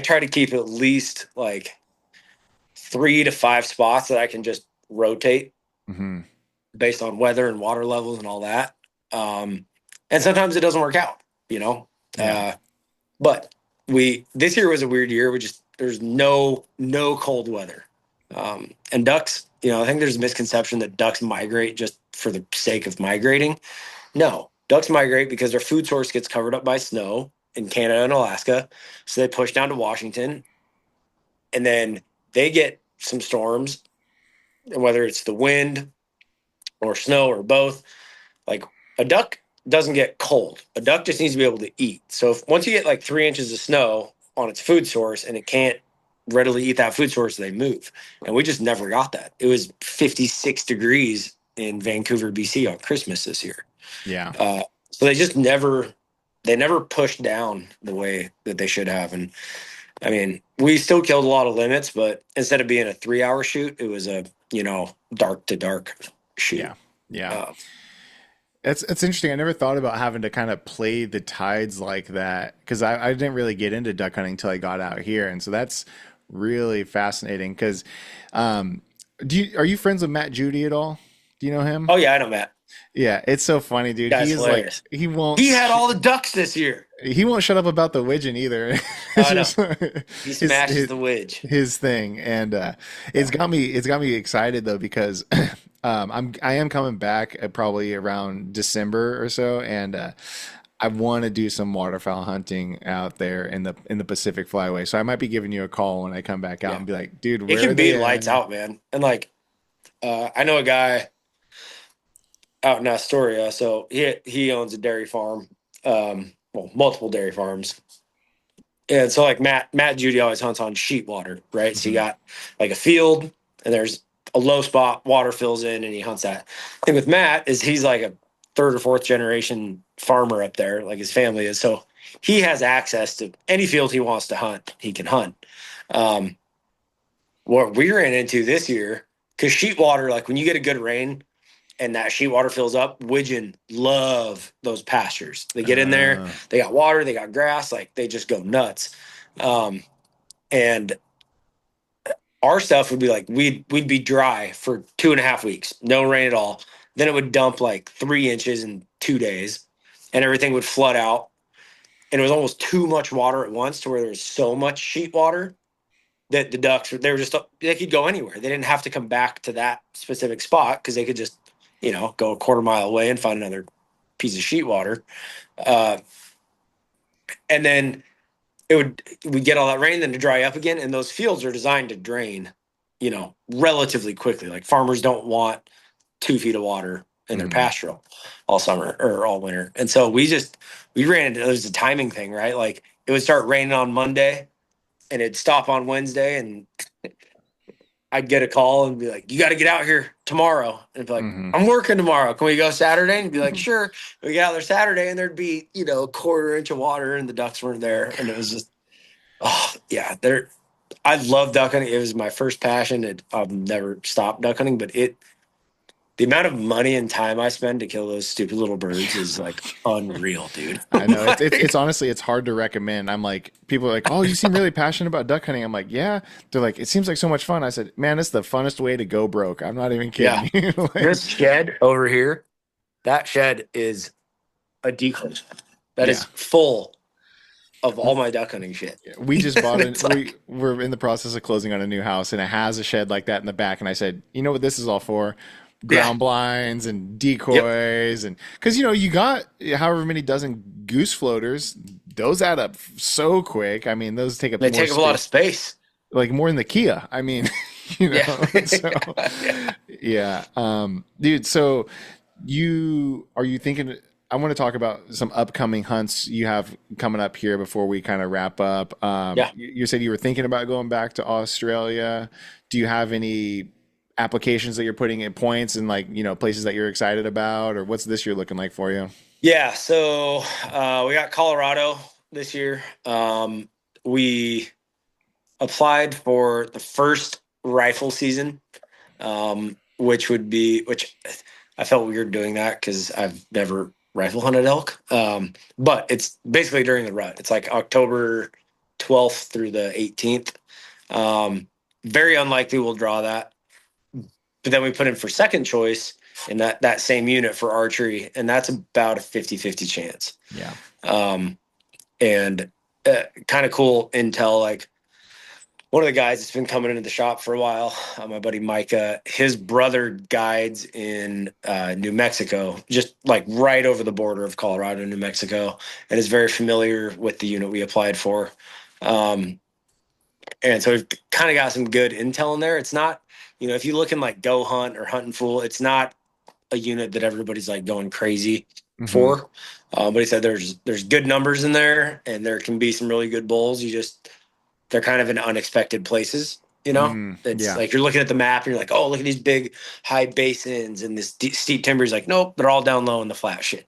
try to keep at least like 3 to 5 spots that I can just rotate Hmm. based on weather and water levels and all that. Um, and sometimes it doesn't work out, you know. Yeah. But this year was a weird year. There's no cold weather, and ducks. I think there's a misconception that ducks migrate just for the sake of migrating. No, ducks migrate because their food source gets covered up by snow in Canada and Alaska, so they push down to Washington, and then they get some storms, whether it's the wind or snow or both. Like a duck doesn't get cold. A duck just needs to be able to eat. So once you get like 3 inches of snow on its food source and it can't readily eat that food source, they move. And we just never got that. It was 56 degrees in Vancouver, BC on Christmas this year. Yeah. So they never pushed down the way that they should have. And I mean, we still killed a lot of limits, but instead of being a 3-hour shoot, it was a, dark to dark shoot. Yeah. Yeah. Uh, It's interesting. I never thought about having to kind of play the tides like that because I didn't really get into duck hunting until I got out here, and so that's really fascinating. Because, are you friends with Matt Judy at all? Do you know him? oh yeah, I know Matt. Yeah, it's so funny, dude. Guy's He is like hilarious. he won't He had all the ducks this year. he won't shut up about the widgeon either. It's I know. just He his, smashes his the wedge. his thing, and it's got me excited though because I am coming back probably around December or so, and I want to do some waterfowl hunting out there in the Pacific Flyway. So I might be giving you a call when I come back out Yeah. and be like, dude, It where are can be they lights at? out, man. And like, I know a guy out in Astoria. So he owns a dairy farm, well, multiple dairy farms. And so like Matt Judy always hunts on sheet water, right? So you Mhm. got like a field and there's a low spot, water fills in and he hunts that. Thing with Matt is he's like a third or fourth generation farmer up there, like his family is. So he has access to any field he wants to hunt, he can hunt. Um, what we ran into this year, because sheet water, like when you get a good rain and that sheet water fills up, widgeon love those pastures. They get in there, Uh, they got water, they got grass, like they just go nuts. Um, and our stuff would be like we'd be dry for 2.5 weeks, no rain at all. Then it would dump like 3 inches in 2 days, and everything would flood out. And it was almost too much water at once to where there was so much sheet water that the ducks they were just they could go anywhere. They didn't have to come back to that specific spot because they could just go a quarter mile away and find another piece of sheet water. Uh, and then we get all that rain then to dry up again, and those fields are designed to drain, relatively quickly. Like farmers don't want 2 feet of water in their mhm. pasture all summer or all winter. And so we ran into there's a timing thing, right? Like it would start raining on Monday and it'd stop on Wednesday, and I'd get a call and be like, "You got to get out here tomorrow." And be like, Mhm. "I'm working tomorrow. Can we go Saturday?" And be like, "Sure." We get out there Saturday, and there'd be a quarter inch of water, and the ducks weren't there, and it was just, oh yeah, there. I love duck hunting. It was my first passion. I've never stopped duck hunting, but the amount of money and time I spend to kill those stupid little birds is like unreal, dude. I know it's Like, honestly it's hard to recommend. I'm like people are like, "Oh, you seem really passionate about duck hunting." I'm like, "Yeah." They're like, "It seems like so much fun." I said, "Man, it's the funnest way to go broke." I'm not even yeah, kidding you. Like, this shed over here, that shed is a decoy. That yeah. is full of all my duck hunting shit. We just And bought it's like, we're in the process of closing on a new house and it has a shed like that in the back and I said, "You know what this is all for? yeah, Ground blinds and yep. decoys and cuz you got however many dozen goose floaters, those add up so quick. I mean, those take up They more take up a lot of space space. like more than the Kia. I mean, Yeah. so Yeah. yeah. Dude, so are you thinking I want to talk about some upcoming hunts you have coming up here before we kind of wrap up. Yeah. You said you were thinking about going back to Australia. Do you have any applications that you're putting in points and like, places that you're excited about, or what's this year looking like for you? Yeah. So we got Colorado this year. We applied for the first rifle season, which I felt weird doing that because I've never rifle hunted elk. But it's basically during the rut. It's like October 12th through the 18th. Very unlikely we'll draw that. But then we put in for second choice in that same unit for archery, and that's about a 50-50 chance. Yeah. Um, and kind of cool intel, like one of the guys that's been coming into the shop for a while, my buddy Micah, his brother guides in New Mexico, just like right over the border of Colorado and New Mexico, and is very familiar with the unit we applied for. Um, and so we've kind of got some good intel in there. It's not, if you look in like Go Hunt or Hunting Fool, it's not a unit that everybody's like going crazy Hmm. for. But he said there's good numbers in there, and there can be some really good bulls. You just they're kind of in unexpected places. It's Yeah. like you're looking at the map and you're like, oh, look at these big high basins and this steep timber. Is like, nope, they're all down low in the flat shit.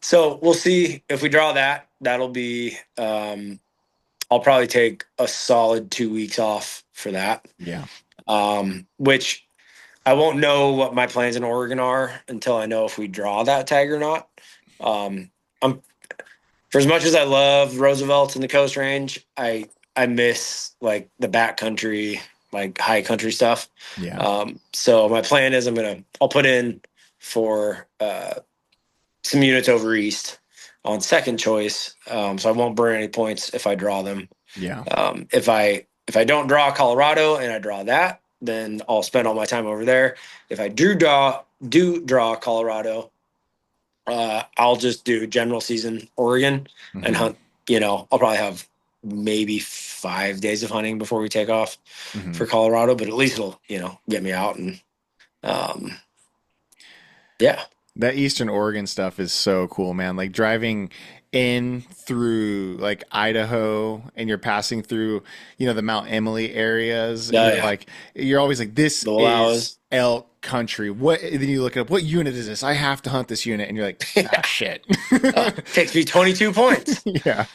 So we'll see if we draw that. That'll be. I'll probably take a solid 2 weeks off for that. Yeah. Which I won't know what my plans in Oregon are until I know if we draw that tag or not. I'm for as much as I love Roosevelt and the Coast Range, I miss like the backcountry, like high country stuff. Yeah. So my plan is I'll put in for some units over east on second choice. So I won't burn any points if I draw them. Yeah. If I don't draw Colorado and I draw that, then I'll spend all my time over there. If I do draw Colorado, I'll just do general season Oregon and hunt. I'll probably have maybe 5 days of hunting before we take off for Colorado, but at least it'll get me out and yeah. That Eastern Oregon stuff is so cool, man. Like driving in through like Idaho and you're passing through, the Mount Emily areas. And you're like, you're always like, this is elk country. What? Then you look up, what unit is this? I have to hunt this unit. And you're like, shit. Takes me 22 points. Yeah.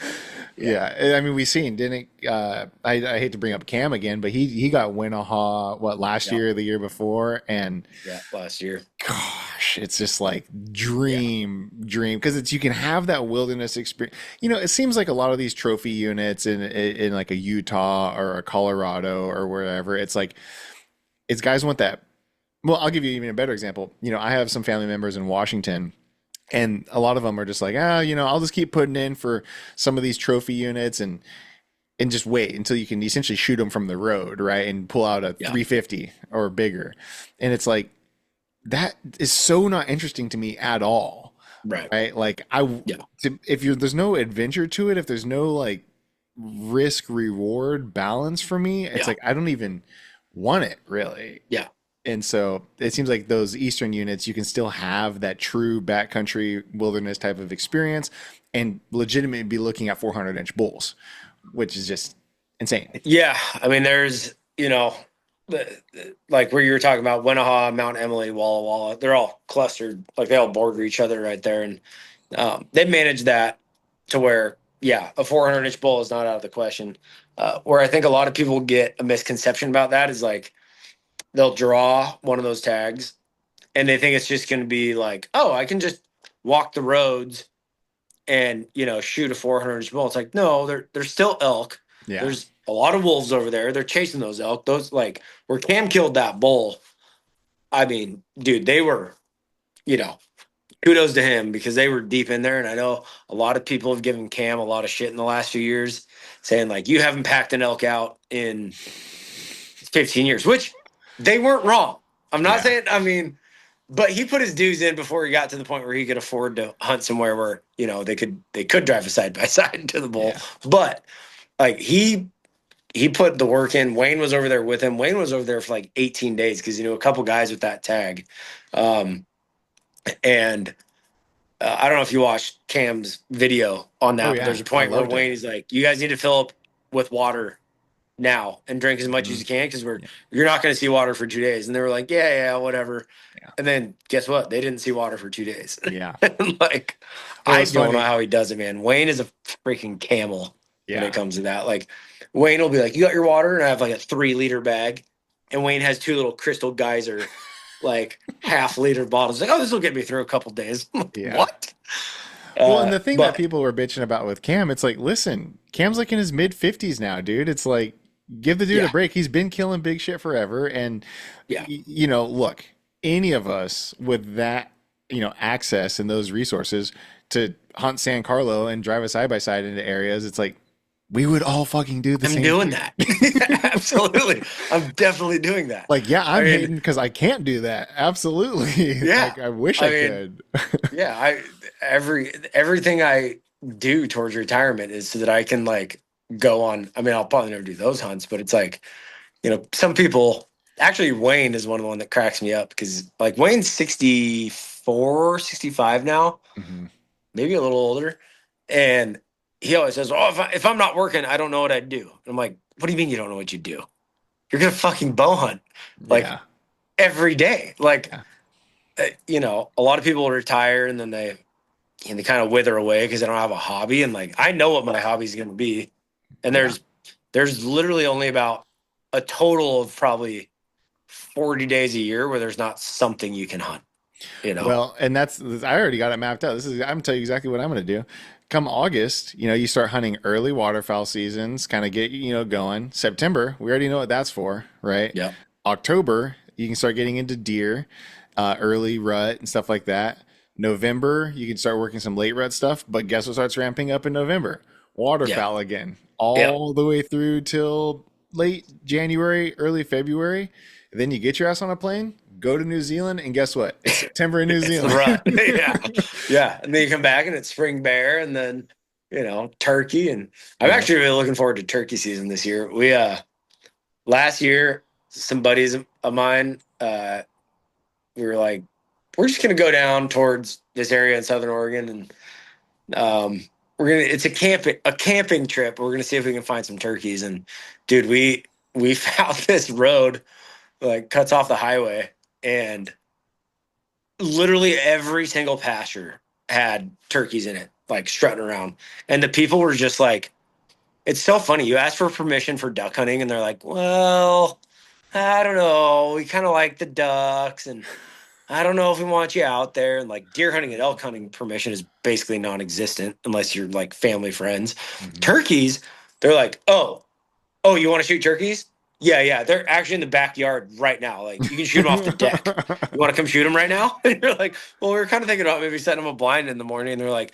Yeah. I mean, we've seen, didn't I hate to bring up Cam again, but he got Winnahaw, last year or the year before? And last year. Gosh, it's just like dream, because you can have that wilderness experience. It seems like a lot of these trophy units in like a Utah or a Colorado or wherever, it's like, it's guys want that. Well, I'll give you even a better example. I have some family members in Washington. And a lot of them are just like, I'll just keep putting in for some of these trophy units and just wait until you can essentially shoot them from the road, right? And pull out a 350 or bigger. And it's like, that is so not interesting to me at all. Right? Like if there's no adventure to it, if there's no like risk reward balance for me, it's like, I don't even want it really. Yeah. And so it seems like those Eastern units, you can still have that true backcountry wilderness type of experience and legitimately be looking at 400-inch bulls, which is just insane. Yeah. I mean, there's, like where you were talking about Winnahaw, Mount Emily, Walla Walla, they're all clustered, like they all border each other right there. And they've managed that to where, a 400-inch bull is not out of the question. Where I think a lot of people get a misconception about that is like, they'll draw one of those tags and they think it's just going to be like, oh, I can just walk the roads and, shoot a 400-inch bull. It's like, no, they're still elk. Yeah. There's a lot of wolves over there. They're chasing those elk. Those like where Cam killed that bull. I mean, dude, they were, kudos to him because they were deep in there. And I know a lot of people have given Cam a lot of shit in the last few years saying like, you haven't packed an elk out in 15 years, which they weren't wrong. I'm not saying, but he put his dues in before he got to the point where he could afford to hunt somewhere where, they could drive a side by side to the bull. Yeah. But like he put the work in. Wayne was over there with him. Wayne was over there for like 18 days because he knew a couple guys with that tag. And I don't know if you watched Cam's video on that, but there's a point where Wayne is like, you guys need to fill up with water now and drink as much as you can because you're not going to see water for 2 days. And they were like, whatever. Yeah. And then guess what? They didn't see water for 2 days. Yeah. Like, I don't know how he does it, man. Wayne is a freaking camel when it comes to that. Like, Wayne will be like, you got your water? And I have like a 3-liter bag. And Wayne has 2 little Crystal Geyser, like half-liter bottles. Like, oh, this will get me through a couple days. What? Well, and the thing that people were bitching about with Cam, it's like, listen, Cam's like in his mid-50s now, dude. It's like, give the dude a break. He's been killing big shit forever. And, look, any of us with that, access and those resources to hunt San Carlo and drive a side-by-side into areas, it's like, we would all fucking do the same thing. I'm doing that. Absolutely. I'm definitely doing that. Like, I'm hating because I can't do that. Absolutely. Yeah. Like, I wish I could. Everything I do towards retirement is so that I can like go on. I mean, I'll probably never do those hunts, but it's like, some people actually, Wayne is one of the one that cracks me up because like Wayne's 64, 65 now, maybe a little older. And he always says, "Oh, if I'm not working, I don't know what I'd do." And I'm like, "What do you mean you don't know what you do? You're gonna fucking bow hunt like Yeah. every day." Like, Yeah. a lot of people retire and then they kind of wither away because they don't have a hobby. And like, I know what my hobby is gonna be, and Yeah. there's literally only about a total of probably 40 days a year where there's not something you can hunt. Well, and I already got it mapped out. I'm gonna tell you exactly what I'm gonna do. Come August, you start hunting early waterfowl seasons, kind of get, going. September, we already know what that's for, right? Yeah. October, you can start getting into deer, early rut and stuff like that. November, you can start working some late rut stuff, but guess what starts ramping up in November? Yeah. Waterfowl again, Yeah. all the way through till late January, early February. Then you get your ass on a plane, go to New Zealand, and guess what? It's September in New It's the Zealand. rut. Yeah. Yeah. And then you come back and it's spring bear and then, turkey. And I'm Yeah. actually really looking forward to turkey season this year. We, last year, some buddies of mine, we were like, we're just going to go down towards this area in Southern Oregon. And, it's a camping trip. We're going to see if we can find some turkeys. And dude, we found this road like cuts off the highway and literally every single pasture had turkeys in it, like strutting around. And the people were just like, it's so funny. You ask for permission for duck hunting, and they're like, well, I don't know. We kind of like the ducks, and I don't know if we want you out there. And like deer hunting and elk hunting permission is basically non existent unless you're like family friends. Mhm. Turkeys, they're like, oh, you want to shoot turkeys? Yeah, yeah. They're actually in the backyard right now. Like you can shoot them off the deck. You want to come shoot them right now? And you're like, well, we were kind of thinking about maybe setting them a blind in the morning. And they're like,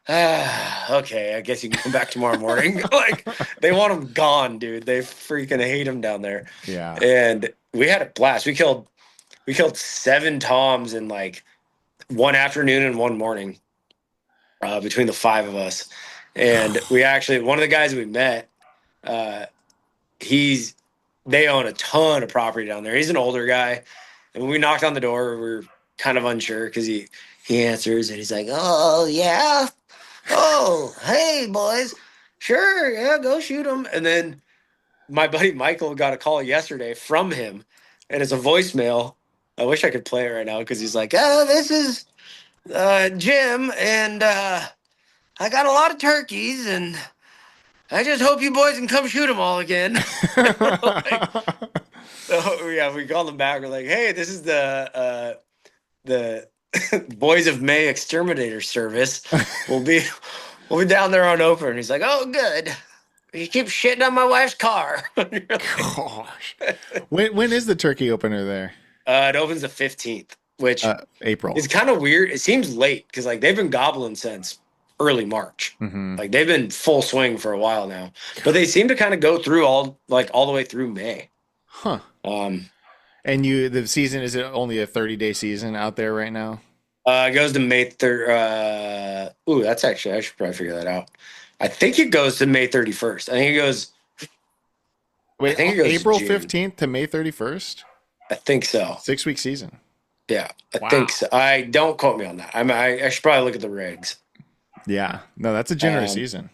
okay, I guess you can come back tomorrow morning. Like they want them gone, dude. They freaking hate them down there. Yeah. And we had a blast. We killed 7 toms in like one afternoon and one morning, between the 5 of us. And we actually, one of the guys we met, uh, they own a ton of property down there. He's an older guy. And when we knocked on the door, we were kind of unsure because he answers and he's like, "Oh, yeah. Oh, hey, boys. Sure. Yeah, go shoot them." And then my buddy Michael got a call yesterday from him, and it's a voicemail. I wish I could play it right now because he's like, "Oh, this is Jim, and I got a lot of turkeys, and I just hope you boys can come shoot them all again." Like, so yeah, we called him back. We're like, "Hey, this is the Boys of May Exterminator Service. We'll be down there on open." And he's like, "Oh, good. You keep shitting on my wife's car." You're like, Gosh. When is the turkey opener there? it opens the 15th, which April. is kind of weird. It seems late because like they've been gobbling since early March. Hmm. Like they've been full swing for a while now, but they seem to kind of go through all the way through May. Huh. Um, And the season, is it only a 30-day season out there right now? it goes to May 3rd. Ooh, that's actually, I should probably figure that out. I think it goes to May 31st. I Wait, think it goes to April June. 15th to May 31st? I think so. 6-week season. Yeah, I Wow. think so. I don't quote me on that. I should probably look at the regs. Yeah. No, that's a generous season.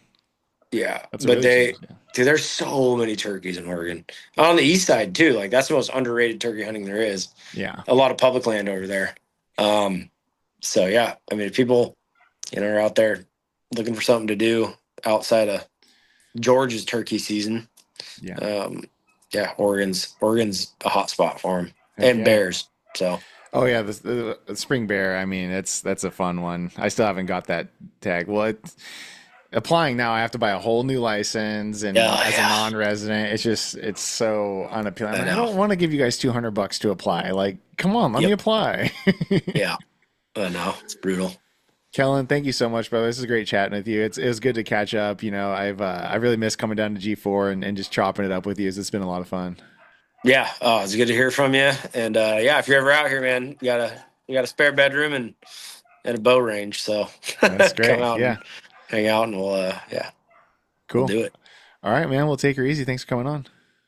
Yeah, That's a but really generous season. dude, there's so many turkeys in Oregon. On the east side too. Like that's the most underrated turkey hunting there is. Yeah. A lot of public land over there. So yeah, I mean, if people, are out there looking for something to do outside of Georgia's turkey season, Yeah. yeah, Oregon's a hot spot for them Heck and yeah. bears. So Oh yeah, the spring bear. I mean, that's a fun one. I still haven't got that tag. Well, applying now, I have to buy a whole new license, and as a yeah, non-resident, it's so unappealing. I I know. don't want to give you guys $200 to apply. Like, come on, let me Yep. apply. Yeah, I know it's brutal. Kellen, thank you so much, brother. This is great chatting with you. It was good to catch up. I really missed coming down to G4 and just chopping it up with you. It's been a lot of fun. Yeah, it's good to hear from you. And yeah, if you're ever out here, man, you got a spare bedroom and a bow range, so That's come great. out Yeah, and hang out, and we'll cool. do it. All right, man. We'll take her easy. Thanks for coming on.